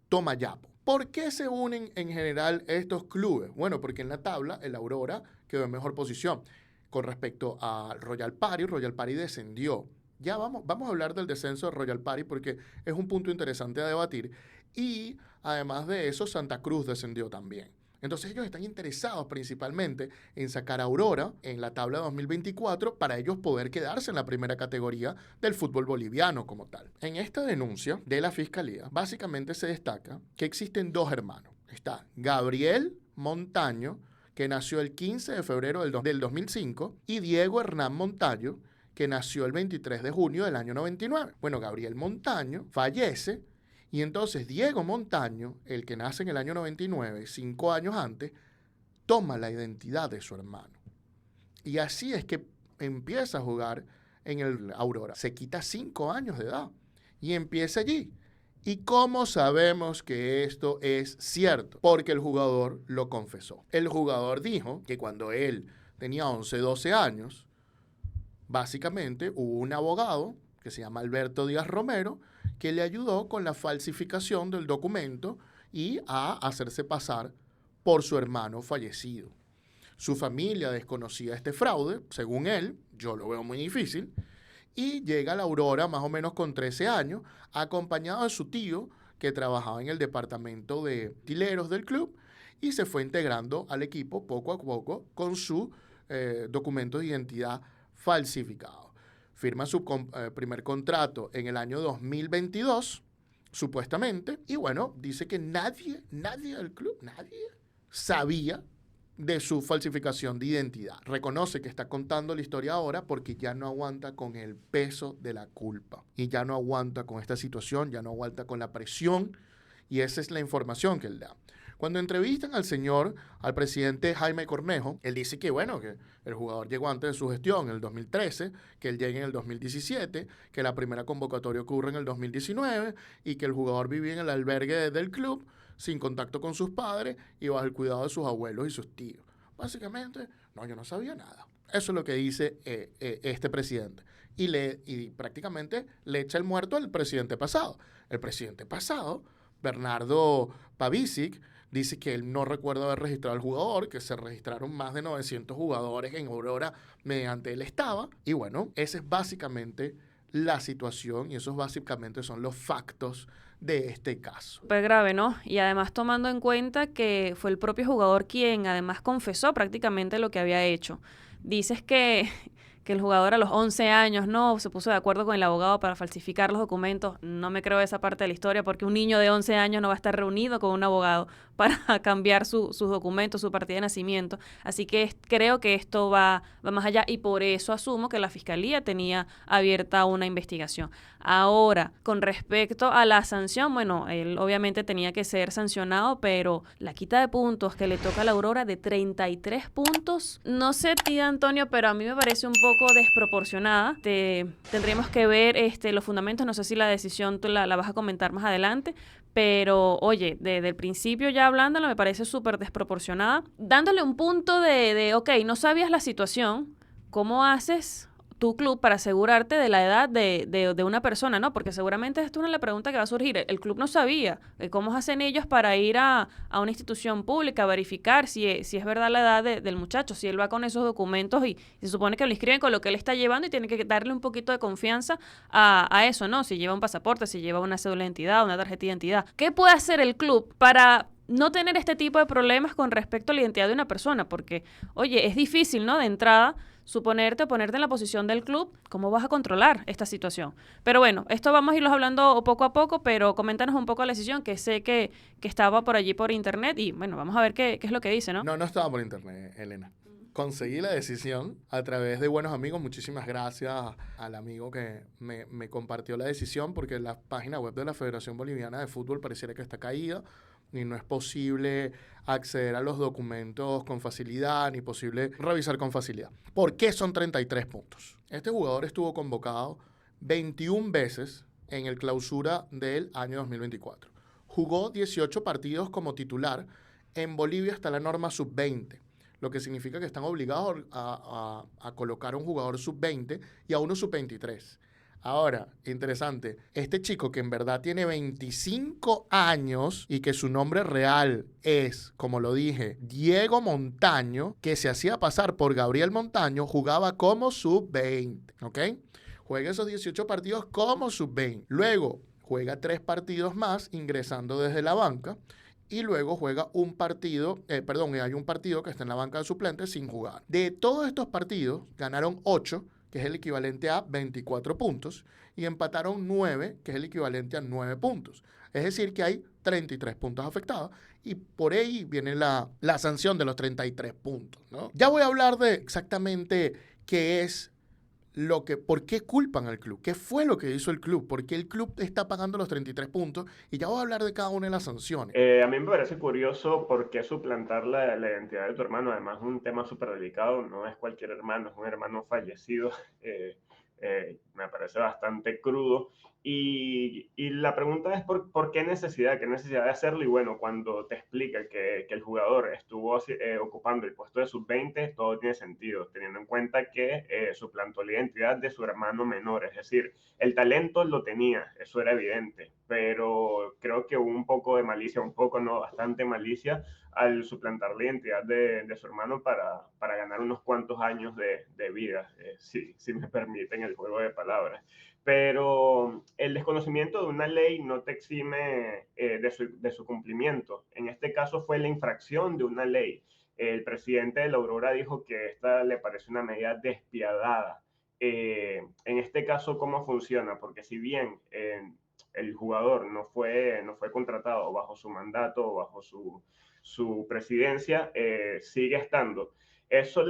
Tomayapo. ¿Por qué se unen en general estos clubes? Bueno, porque en la tabla el Aurora quedó en mejor posición. Con respecto al Royal Party descendió. Ya vamos a hablar del descenso de Royal Party porque es un punto interesante a debatir. Y además de eso, Santa Cruz descendió también. Entonces ellos están interesados principalmente en sacar a Aurora en la tabla 2024 para ellos poder quedarse en la primera categoría del fútbol boliviano como tal. En esta denuncia de la Fiscalía, básicamente se destaca que existen 2 hermanos. Está Gabriel Montaño, que nació el 15 de febrero del 2005, y Diego Hernán Montaño, que nació el 23 de junio del año 99. Bueno, Gabriel Montaño fallece. Y entonces Diego Montaño, el que nace en el año 99, 5 años antes, toma la identidad de su hermano. Y así es que empieza a jugar en el Aurora. Se quita 5 años de edad y empieza allí. ¿Y cómo sabemos que esto es cierto? Porque el jugador lo confesó. El jugador dijo que cuando él tenía 11, 12 años, básicamente hubo un abogado que se llama Alberto Díaz Romero, que le ayudó con la falsificación del documento y a hacerse pasar por su hermano fallecido. Su familia desconocía este fraude, según él, yo lo veo muy difícil, y llega a la Aurora más o menos con 13 años, acompañado de su tío, que trabajaba en el departamento de utileros del club, y se fue integrando al equipo poco a poco con su documento de identidad falsificado. Firma su primer contrato en el año 2022, supuestamente, y bueno, dice que nadie del club, nadie sabía de su falsificación de identidad. Reconoce que está contando la historia ahora porque ya no aguanta con el peso de la culpa y ya no aguanta con esta situación, ya no aguanta con la presión, y esa es la información que él da. Cuando entrevistan al presidente Jaime Cornejo, él dice que, bueno, que el jugador llegó antes de su gestión, en el 2013, que él llega en el 2017, que la primera convocatoria ocurre en el 2019 y que el jugador vivía en el albergue del club sin contacto con sus padres y bajo el cuidado de sus abuelos y sus tíos. Básicamente, no, yo no sabía nada. Eso es lo que dice este presidente. Y prácticamente le echa el muerto al presidente pasado. El presidente pasado, Bernardo Pavicic, dice que él no recuerda haber registrado al jugador, que se registraron más de 900 jugadores en Aurora mediante él estaba. Y bueno, esa es básicamente la situación y esos básicamente son los factos de este caso. Súper grave, ¿no? Y además tomando en cuenta que fue el propio jugador quien además confesó prácticamente lo que había hecho. Dices que el jugador a los 11 años no se puso de acuerdo con el abogado para falsificar los documentos. No me creo esa parte de la historia porque un niño de 11 años no va a estar reunido con un abogado para cambiar sus documentos, su partida de nacimiento. Así que creo que esto va más allá y por eso asumo que la Fiscalía tenía abierta una investigación. Ahora, con respecto a la sanción, bueno, él obviamente tenía que ser sancionado, pero la quita de puntos que le toca a la Aurora de 33 puntos, no sé ti, Antonio, pero a mí me parece un poco desproporcionada. Tendríamos que ver los fundamentos, no sé si la decisión tú la vas a comentar más adelante, pero oye, desde el principio ya hablándolo me parece súper desproporcionada, dándole un punto ok, no sabías la situación, ¿cómo haces tu club para asegurarte de la edad de una persona, ¿no? Porque seguramente esto es una de las preguntas que va a surgir. El club no sabía. ¿Cómo hacen ellos para ir a una institución pública a verificar si es verdad la edad del muchacho? Si él va con esos documentos y se supone que lo inscriben con lo que él está llevando y tiene que darle un poquito de confianza a eso, ¿no? Si lleva un pasaporte, si lleva una cédula de identidad, una tarjeta de identidad. ¿Qué puede hacer el club para no tener este tipo de problemas con respecto a la identidad de una persona? Porque, oye, es difícil, ¿no? De entrada, ponerte en la posición del club, ¿cómo vas a controlar esta situación? Pero bueno, esto vamos a irlos hablando poco a poco, pero coméntanos un poco la decisión, que sé que estaba por allí por internet y bueno, vamos a ver qué es lo que dice, ¿no? No estaba por internet, Elena. Conseguí la decisión a través de buenos amigos. Muchísimas gracias al amigo que me compartió la decisión, porque la página web de la Federación Boliviana de Fútbol pareciera que está caída y no es posible acceder a los documentos con facilidad, ni posible revisar con facilidad. ¿Por qué son 33 puntos? Este jugador estuvo convocado 21 veces en el clausura del año 2024. Jugó 18 partidos como titular. En Bolivia está la norma sub-20, lo que significa que están obligados a colocar a un jugador sub-20 y a uno sub-23. Ahora, interesante, este chico que en verdad tiene 25 años y que su nombre real es, como lo dije, Diego Montaño, que se hacía pasar por Gabriel Montaño, jugaba como sub-20, ¿ok? Juega esos 18 partidos como sub-20. Luego juega 3 partidos más ingresando desde la banca y luego juega un partido, hay un partido que está en la banca de suplentes sin jugar. De todos estos partidos, ganaron 8, que es el equivalente a 24 puntos, y empataron 9, que es el equivalente a 9 puntos. Es decir, que hay 33 puntos afectados, y por ahí viene la sanción de los 33 puntos, ¿no? Ya voy a hablar de exactamente qué es ¿por qué culpan al club? ¿Qué fue lo que hizo el club? ¿Por qué el club está pagando los 33 puntos? Y ya voy a hablar de cada una de las sanciones. A mí me parece curioso por qué suplantar la identidad de tu hermano. Además, es un tema súper delicado. No es cualquier hermano, es un hermano fallecido. Me parece bastante crudo. Y la pregunta es ¿por qué necesidad? ¿Qué necesidad de hacerlo? Y bueno, cuando te explica que el jugador estuvo ocupando el puesto de sub-20, todo tiene sentido, teniendo en cuenta que suplantó la identidad de su hermano menor. Es decir, el talento lo tenía, eso era evidente, pero creo que hubo un poco de malicia, bastante malicia al suplantar la identidad de su hermano para ganar unos cuantos años de vida, si me permiten el juego de palabras. Pero el desconocimiento de una ley no te exime de su cumplimiento. En este caso fue la infracción de una ley. El presidente de la Aurora dijo que esta le parece una medida despiadada. En este caso, ¿cómo funciona? Porque si bien el jugador no fue contratado bajo su mandato o bajo su presidencia, sigue estando. Eso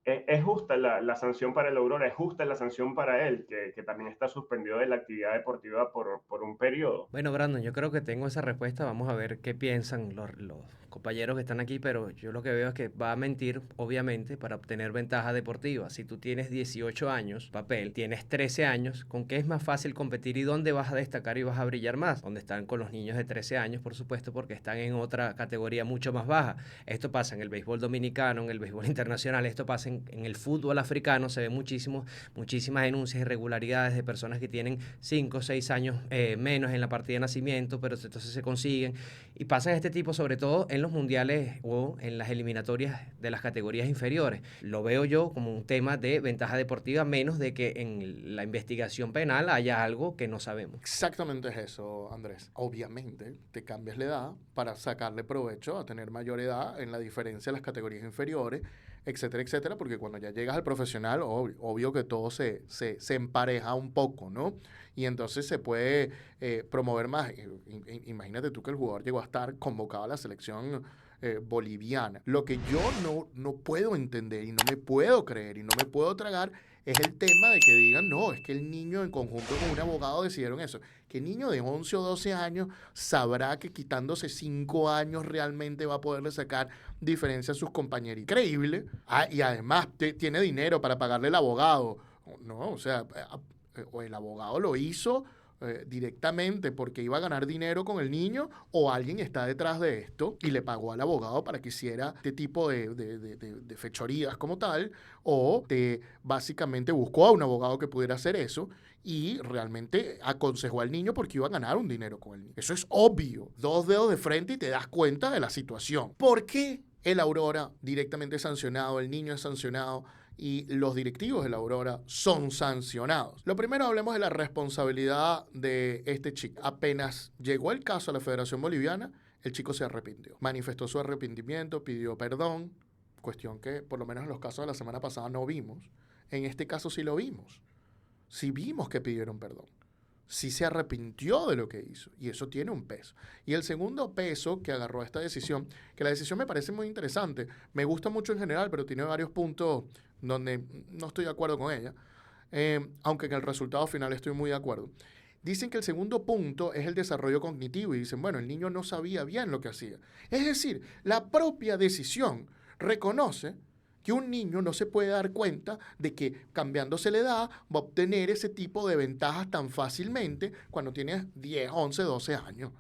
es justa la sanción para el Aurora, es justa la sanción para él, que también está suspendido de la actividad deportiva por un periodo. Bueno, Brandon, yo creo que tengo esa respuesta. Vamos a ver qué piensan los compañeros que están aquí, pero yo lo que veo es que va a mentir, obviamente, para obtener ventaja deportiva. Si tú tienes 18 años, papel, tienes 13 años, ¿con qué es más fácil competir y dónde vas a destacar y vas a brillar más? Donde están con los niños de 13 años, por supuesto, porque están en otra categoría mucho más baja. Esto pasa en el béisbol dominicano, en el béisbol internacional, esto pasa en el fútbol africano, se ven muchísimas denuncias, irregularidades de personas que tienen 5 o 6 años menos en la partida de nacimiento, pero entonces se consiguen y pasan este tipo, sobre todo en los mundiales o en las eliminatorias de las categorías inferiores. Lo veo yo como un tema de ventaja deportiva, menos de que en la investigación penal haya algo que no sabemos. Exactamente es eso, Andrés. Obviamente te cambias la edad para sacarle provecho a tener mayor edad en la diferencia de las categorías inferiores, etcétera, etcétera, porque cuando ya llegas al profesional, obvio que todo se empareja un poco, ¿no? Y entonces se puede promover más. Imagínate tú que el jugador llegó a estar convocado a la selección boliviana. Lo que yo no puedo entender y no me puedo creer y no me puedo tragar es el tema de que digan, no, es que el niño en conjunto con un abogado decidieron eso. Que el niño de 11 o 12 años sabrá que quitándose 5 años realmente va a poderle sacar diferencia a sus compañeros. Increíble. Y además tiene dinero para pagarle al abogado. No, o sea, o el abogado lo hizo directamente porque iba a ganar dinero con el niño, o alguien está detrás de esto y le pagó al abogado para que hiciera este tipo de fechorías como tal, o básicamente buscó a un abogado que pudiera hacer eso y realmente aconsejó al niño porque iba a ganar un dinero con el niño. Eso es obvio. 2 dedos de frente y te das cuenta de la situación. ¿Por qué el Aurora directamente es sancionado, el niño es sancionado y los directivos de la Aurora son sancionados? Lo primero, hablemos de la responsabilidad de este chico. Apenas llegó el caso a la Federación Boliviana, el chico se arrepintió. Manifestó su arrepentimiento, pidió perdón, cuestión que por lo menos en los casos de la semana pasada no vimos. En este caso sí lo vimos. Sí vimos que pidieron perdón. Sí se arrepintió de lo que hizo, y eso tiene un peso. Y el segundo peso que agarró esta decisión, que la decisión me parece muy interesante, me gusta mucho en general, pero tiene varios puntos donde no estoy de acuerdo con ella, aunque en el resultado final estoy muy de acuerdo. Dicen que el segundo punto es el desarrollo cognitivo y dicen, bueno, el niño no sabía bien lo que hacía. Es decir, la propia decisión reconoce que un niño no se puede dar cuenta de que cambiándose la edad va a obtener ese tipo de ventajas tan fácilmente cuando tiene 10, 11, 12 años.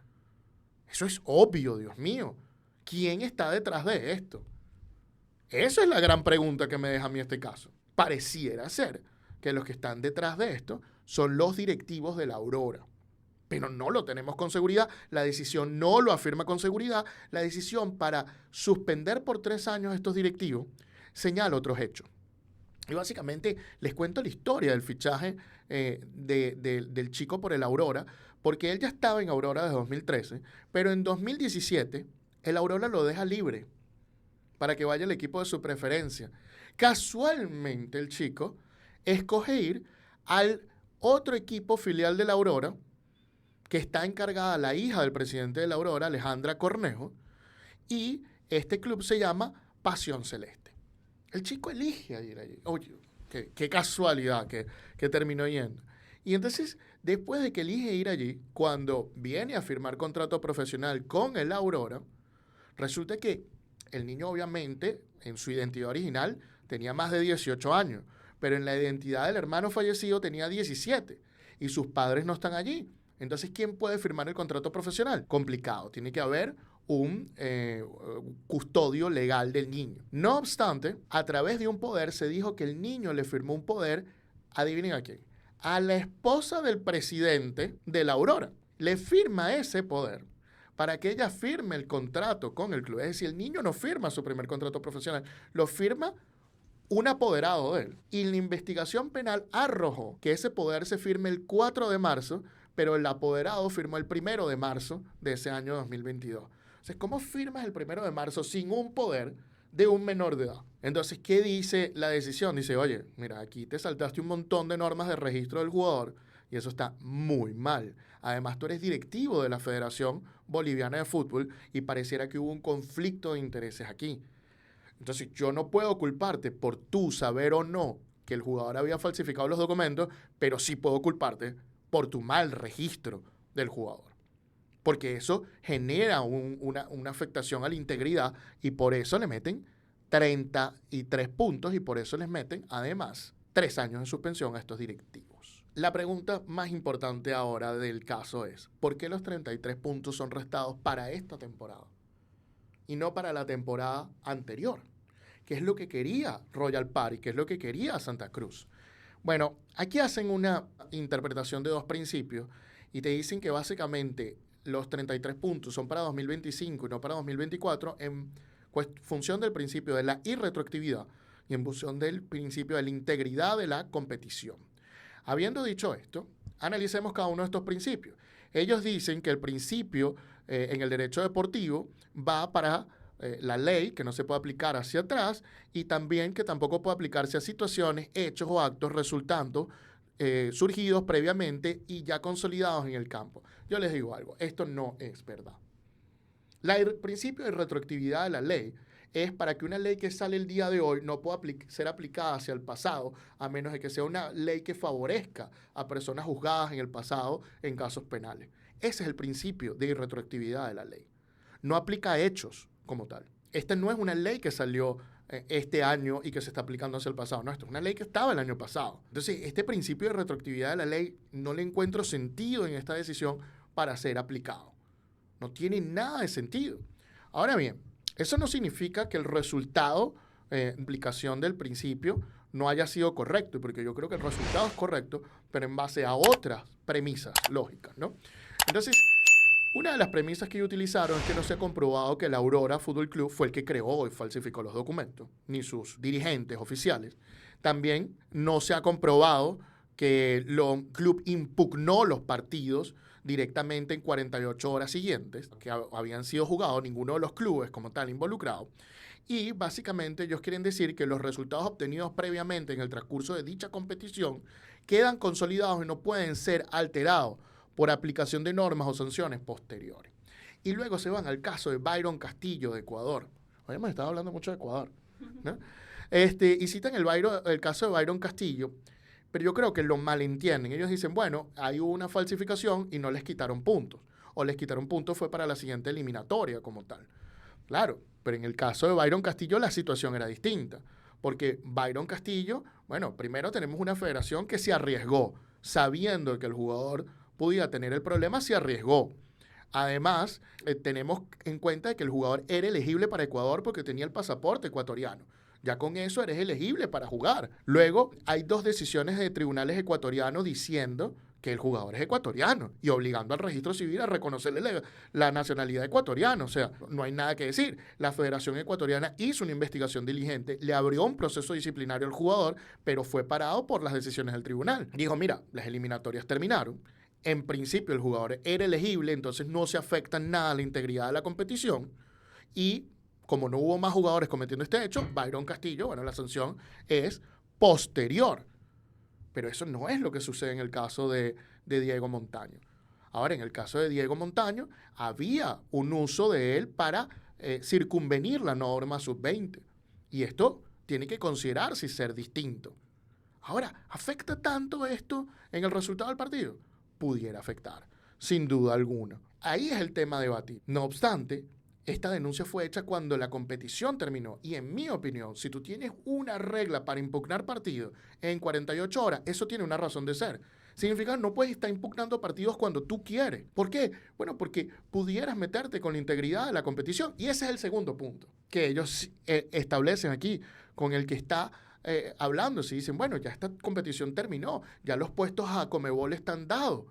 Eso es obvio, Dios mío. ¿Quién está detrás de esto? Esa es la gran pregunta que me deja a mí este caso. Pareciera ser que los que están detrás de esto son los directivos de la Aurora. Pero no lo tenemos con seguridad. La decisión no lo afirma con seguridad. La decisión para suspender por 3 años a estos directivos señala otros hechos. Y básicamente les cuento la historia del fichaje del chico por el Aurora, porque él ya estaba en Aurora desde 2013, pero en 2017 el Aurora lo deja libre para que vaya al equipo de su preferencia. Casualmente el chico escoge ir al otro equipo filial de la Aurora, que está encargada la hija del presidente de la Aurora, Alejandra Cornejo, y este club se llama Pasión Celeste. El chico elige ir allí. Oye, qué casualidad que terminó yendo. Y entonces, después de que elige ir allí, cuando viene a firmar contrato profesional con el Aurora, resulta que el niño obviamente, en su identidad original, tenía más de 18 años, pero en la identidad del hermano fallecido tenía 17 y sus padres no están allí. Entonces, ¿quién puede firmar el contrato profesional? Complicado. Tiene que haber un custodio legal del niño. No obstante, a través de un poder se dijo que el niño le firmó un poder, adivinen a quién, a la esposa del presidente de la Aurora. Le firma ese poder para que ella firme el contrato con el club. Es decir, el niño no firma su primer contrato profesional, lo firma un apoderado de él. Y la investigación penal arrojó que ese poder se firme el 4 de marzo, pero el apoderado firmó el 1 de marzo de ese año 2022. Entonces, ¿cómo firmas el 1 de marzo sin un poder de un menor de edad? Entonces, ¿qué dice la decisión? Dice, oye, mira, aquí te saltaste un montón de normas de registro del jugador y eso está muy mal. Además, tú eres directivo de la Federación Boliviana de Fútbol y pareciera que hubo un conflicto de intereses aquí. Entonces, yo no puedo culparte por tú saber o no que el jugador había falsificado los documentos, pero sí puedo culparte por tu mal registro del jugador. Porque eso genera una afectación a la integridad y por eso le meten 33 puntos y por eso les meten, además, 3 años de suspensión a estos directivos. La pregunta más importante ahora del caso es, ¿por qué los 33 puntos son restados para esta temporada y no para la temporada anterior? ¿Qué es lo que quería Royal Party? ¿Qué es lo que quería Santa Cruz? Bueno, aquí hacen una interpretación de 2 principios y te dicen que básicamente los 33 puntos son para 2025 y no para 2024 en función del principio de la irretroactividad y en función del principio de la integridad de la competición. Habiendo dicho esto, analicemos cada uno de estos principios. Ellos dicen que el principio en el derecho deportivo va para la ley, que no se puede aplicar hacia atrás, y también que tampoco puede aplicarse a situaciones, hechos o actos resultando surgidos previamente y ya consolidados en el campo. Yo les digo algo, esto no es verdad. El principio de retroactividad de la ley es para que una ley que sale el día de hoy no pueda ser aplicada hacia el pasado, a menos de que sea una ley que favorezca a personas juzgadas en el pasado en casos penales. Ese es el principio de irretroactividad de la ley. No aplica a hechos como tal. Esta no es una ley que salió este año y que se está aplicando hacia el pasado. No, esto es una ley que estaba el año pasado. Entonces, este principio de retroactividad de la ley no le encuentro sentido en esta decisión para ser aplicado. No tiene nada de sentido. Ahora bien, eso no significa que el resultado, implicación del principio, no haya sido correcto, porque yo creo que el resultado es correcto, pero en base a otras premisas lógicas, ¿no? Entonces, una de las premisas que ellos utilizaron es que no se ha comprobado que el Aurora Fútbol Club fue el que creó y falsificó los documentos, ni sus dirigentes oficiales. También no se ha comprobado que el club impugnó los partidos directamente en 48 horas siguientes, que habían sido jugados, ninguno de los clubes como tal involucrado. Y básicamente ellos quieren decir que los resultados obtenidos previamente en el transcurso de dicha competición quedan consolidados y no pueden ser alterados por aplicación de normas o sanciones posteriores. Y luego se van al caso de Byron Castillo de Ecuador. Hoy hemos estado hablando mucho de Ecuador, ¿no? Y citan el caso de Byron Castillo, pero yo creo que lo malentienden. Ellos dicen, bueno, hay una falsificación y no les quitaron puntos. O les quitaron puntos fue para la siguiente eliminatoria como tal. Claro, pero en el caso de Byron Castillo la situación era distinta. Porque Byron Castillo, bueno, primero tenemos una federación que se arriesgó, sabiendo que el jugador podía tener el problema, se arriesgó. Además, tenemos en cuenta que el jugador era elegible para Ecuador porque tenía el pasaporte ecuatoriano. Ya con eso eres elegible para jugar. Luego, hay 2 decisiones de tribunales ecuatorianos diciendo que el jugador es ecuatoriano y obligando al registro civil a reconocerle la nacionalidad ecuatoriana. O sea, no hay nada que decir. La Federación Ecuatoriana hizo una investigación diligente, le abrió un proceso disciplinario al jugador, pero fue parado por las decisiones del tribunal. Dijo, mira, las eliminatorias terminaron. En principio, el jugador era elegible, entonces no se afecta en nada la integridad de la competición y como no hubo más jugadores cometiendo este hecho, Byron Castillo, bueno, la sanción es posterior. Pero eso no es lo que sucede en el caso de Diego Montaño. Ahora, en el caso de Diego Montaño, había un uso de él para circunvenir la norma sub-20. Y esto tiene que considerarse y ser distinto. Ahora, ¿afecta tanto esto en el resultado del partido? Pudiera afectar, sin duda alguna. Ahí es el tema a debatir. No obstante, esta denuncia fue hecha cuando la competición terminó y en mi opinión, si tú tienes una regla para impugnar partidos en 48 horas, eso tiene una razón de ser. Significa que no puedes estar impugnando partidos cuando tú quieres. ¿Por qué? Bueno, porque pudieras meterte con la integridad de la competición. Y ese es el segundo punto que ellos establecen aquí con el que está hablando. Si dicen, bueno, ya esta competición terminó, ya los puestos a Conmebol están dados,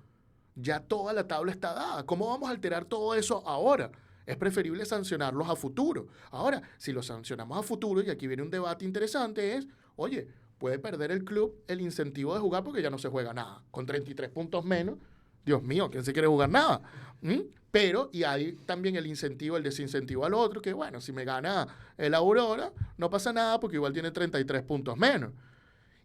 ya toda la tabla está dada. ¿Cómo vamos a alterar todo eso ahora? Es preferible sancionarlos a futuro. Ahora, si los sancionamos a futuro, y aquí viene un debate interesante, es, oye, puede perder el club el incentivo de jugar porque ya no se juega nada. Con 33 puntos menos, Dios mío, ¿quién se quiere jugar nada? Pero, y hay también el incentivo, el desincentivo al otro, que bueno, si me gana el Aurora, no pasa nada porque igual tiene 33 puntos menos.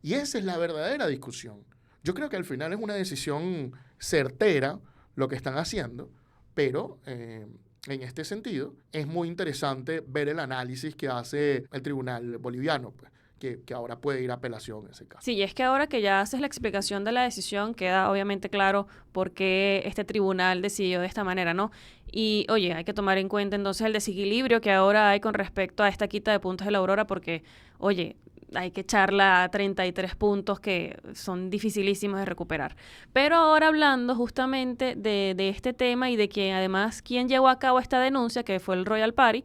Y esa es la verdadera discusión. Yo creo que al final es una decisión certera lo que están haciendo, pero en este sentido es muy interesante ver el análisis que hace el tribunal boliviano, pues, que ahora puede ir a apelación en ese caso. Sí, y es que ahora que ya haces la explicación de la decisión, queda obviamente claro por qué este tribunal decidió de esta manera, ¿no? Y, oye, hay que tomar en cuenta entonces el desequilibrio que ahora hay con respecto a esta quita de puntos de la Aurora, porque, oye, hay que echarla a 33 puntos que son dificilísimos de recuperar. Pero ahora hablando justamente de este tema y de que además quién llevó a cabo esta denuncia, que fue el Royal Party.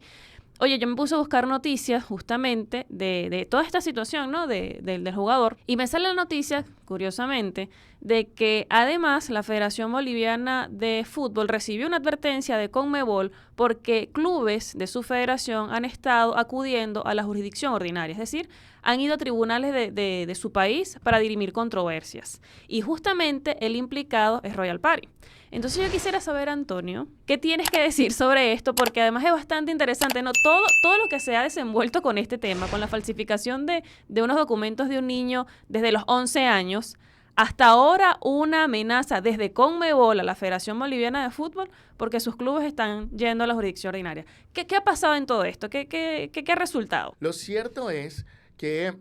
Oye, yo me puse a buscar noticias justamente de toda esta situación, ¿no? Del jugador. Y me sale la noticia, curiosamente, de que además la Federación Boliviana de Fútbol recibió una advertencia de Conmebol porque clubes de su federación han estado acudiendo a la jurisdicción ordinaria. Es decir, han ido a tribunales de su país para dirimir controversias. Y justamente el implicado es Royal Party. Entonces yo quisiera saber, Antonio, ¿qué tienes que decir sobre esto? Porque además es bastante interesante, ¿no? Todo lo que se ha desenvuelto con este tema, con la falsificación de unos documentos de un niño desde los 11 años, hasta ahora una amenaza desde Conmebol a la Federación Boliviana de Fútbol porque sus clubes están yendo a la jurisdicción ordinaria. ¿Qué ha pasado en todo esto? ¿Qué ha resultado? Lo cierto es que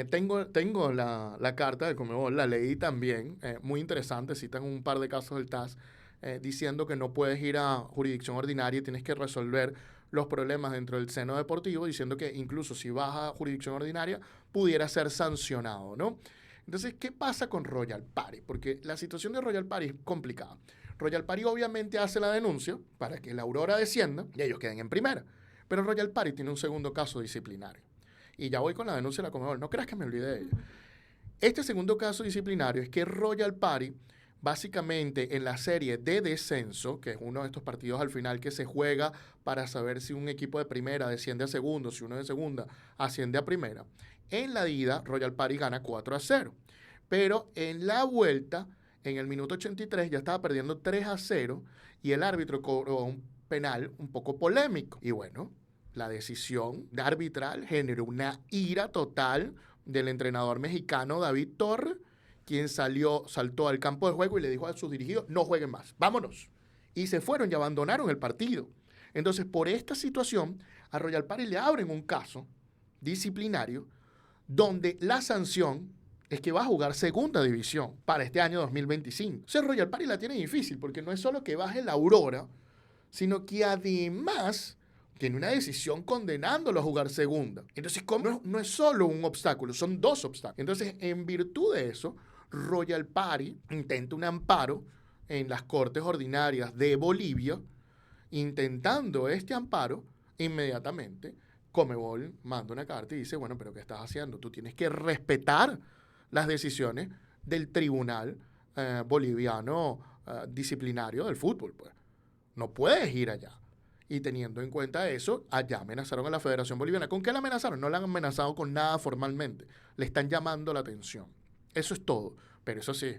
tengo la carta de Conmebol, la leí también, muy interesante, citan un par de casos del TAS, diciendo que no puedes ir a jurisdicción ordinaria y tienes que resolver los problemas dentro del seno deportivo, diciendo que incluso si vas a jurisdicción ordinaria pudiera ser sancionado, ¿no? Entonces, ¿qué pasa con Royal Party? Porque la situación de Royal Party es complicada. Royal Party obviamente hace la denuncia para que la Aurora descienda y ellos queden en primera, pero Royal Party tiene un segundo caso disciplinario. Y ya voy con la denuncia de la Conmebol, no creas que me olvide de ella. Este segundo caso disciplinario es que Royal Party, básicamente en la serie de descenso, que es uno de estos partidos al final que se juega para saber si un equipo de primera desciende a segundo, si uno de segunda asciende a primera, en la ida Royal Party gana 4-0. Pero en la vuelta, en el minuto 83, ya estaba perdiendo 3-0 y el árbitro cobró un penal un poco polémico. Y bueno, la decisión arbitral generó una ira total del entrenador mexicano David Torres, quien saltó al campo de juego y le dijo a sus dirigidos, no jueguen más, vámonos. Y se fueron y abandonaron el partido. Entonces, por esta situación, a Royal Party le abren un caso disciplinario donde la sanción es que va a jugar segunda división para este año 2025. O sea, Royal Party la tiene difícil porque no es solo que baje la Aurora, sino que además tiene una decisión condenándolo a jugar segunda. Entonces, no es solo un obstáculo, son dos obstáculos. Entonces, en virtud de eso, Royal Party intenta un amparo en las Cortes Ordinarias de Bolivia. Intentando este amparo, inmediatamente Conmebol manda una carta y dice, bueno, pero ¿qué estás haciendo? Tú tienes que respetar las decisiones del Tribunal Boliviano Disciplinario del Fútbol, pues. No puedes ir allá. Y teniendo en cuenta eso, allá amenazaron a la Federación Boliviana. ¿Con qué la amenazaron? No la han amenazado con nada formalmente. Le están llamando la atención. Eso es todo. Pero eso sí,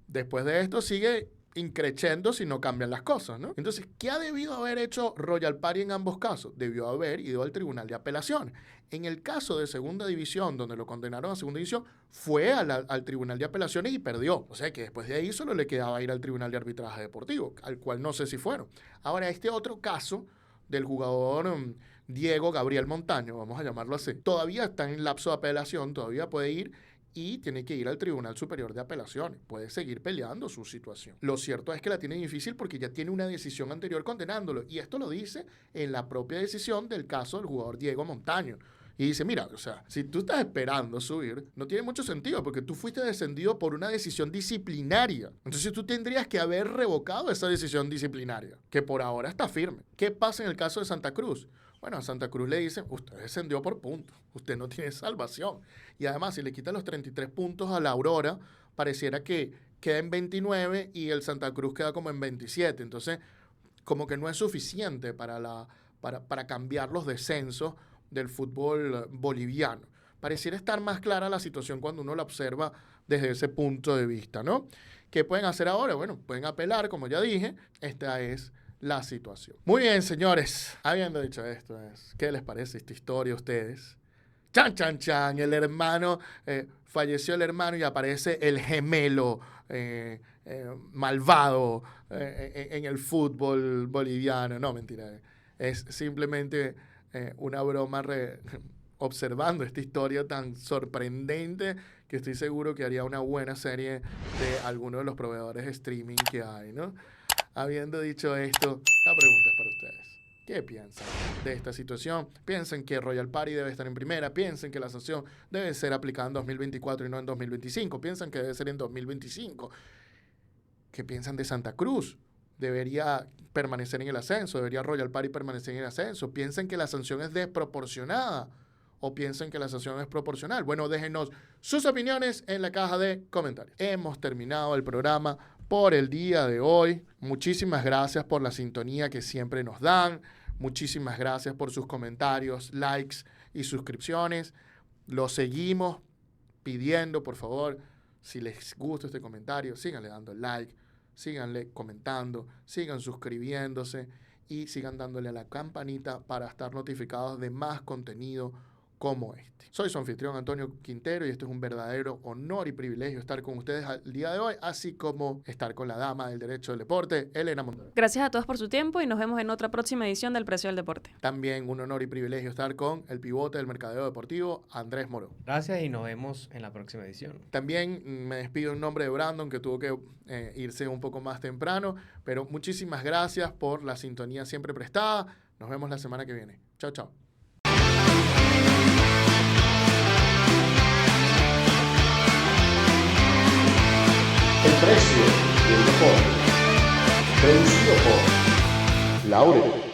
después de esto sigue increciendo si no cambian las cosas, ¿no? Entonces, ¿qué ha debido haber hecho Royal Party en ambos casos? Debió haber ido al Tribunal de Apelaciones. En el caso de Segunda División, donde lo condenaron a Segunda División, fue al Tribunal de Apelaciones y perdió. O sea que después de ahí solo le quedaba ir al Tribunal de Arbitraje Deportivo, al cual no sé si fueron. Ahora, este otro caso del jugador Diego Gabriel Montaño, vamos a llamarlo así, todavía está en lapso de apelación, todavía puede ir y tiene que ir al Tribunal Superior de Apelaciones. Puede seguir peleando su situación. Lo cierto es que la tiene difícil porque ya tiene una decisión anterior condenándolo. Y esto lo dice en la propia decisión del caso del jugador Diego Montaño. Y dice, mira, o sea, si tú estás esperando subir, no tiene mucho sentido porque tú fuiste descendido por una decisión disciplinaria. Entonces tú tendrías que haber revocado esa decisión disciplinaria, que por ahora está firme. ¿Qué pasa en el caso de Santa Cruz? Bueno, a Santa Cruz le dicen, usted descendió por puntos, usted no tiene salvación. Y además, si le quitan los 33 puntos a la Aurora, pareciera que queda en 29 y el Santa Cruz queda como en 27. Entonces, como que no es suficiente para cambiar los descensos del fútbol boliviano. pareciera estar más clara la situación cuando uno la observa desde ese punto de vista, ¿no? ¿Qué pueden hacer ahora? Bueno, pueden apelar, como ya dije. Esta es la situación. Muy bien, señores. Habiendo dicho esto, ¿qué les parece esta historia a ustedes? ¡Chan, chan, chan! El hermano, falleció el hermano y aparece el gemelo malvado en el fútbol boliviano. No, mentira. Es simplemente una broma observando esta historia tan sorprendente que estoy seguro que haría una buena serie de alguno de los proveedores de streaming que hay, ¿no? Habiendo dicho esto, la pregunta es para ustedes. ¿Qué piensan de esta situación? ¿Piensan que Royal Party debe estar en primera? ¿Piensan que la sanción debe ser aplicada en 2024 y no en 2025? ¿Piensan que debe ser en 2025? ¿Qué piensan de Santa Cruz? ¿Debería permanecer en el ascenso? ¿Debería Royal Party permanecer en el ascenso? ¿Piensan que la sanción es desproporcionada? ¿O piensan que la sanción es proporcional? Bueno, déjenos sus opiniones en la caja de comentarios. Hemos terminado el programa por el día de hoy. Muchísimas gracias por la sintonía que siempre nos dan. Muchísimas gracias por sus comentarios, likes y suscripciones. Lo seguimos pidiendo, por favor, si les gusta este comentario, síganle dando like, síganle comentando, sigan suscribiéndose y sigan dándole a la campanita para estar notificados de más contenido como este. Soy su anfitrión Antonio Quintero y esto es un verdadero honor y privilegio estar con ustedes el día de hoy, así como estar con la dama del derecho del deporte, Elena Montero. Gracias a todos por su tiempo y nos vemos en otra próxima edición del Precio del Deporte. También un honor y privilegio estar con el pivote del mercadeo deportivo, Andrés Moro. Gracias y nos vemos en la próxima edición. También me despido en nombre de Brandon, que tuvo que irse un poco más temprano, pero muchísimas gracias por la sintonía siempre prestada. Nos vemos la semana que viene. Chao, chao. El precio del deporte. Producido por Laurel.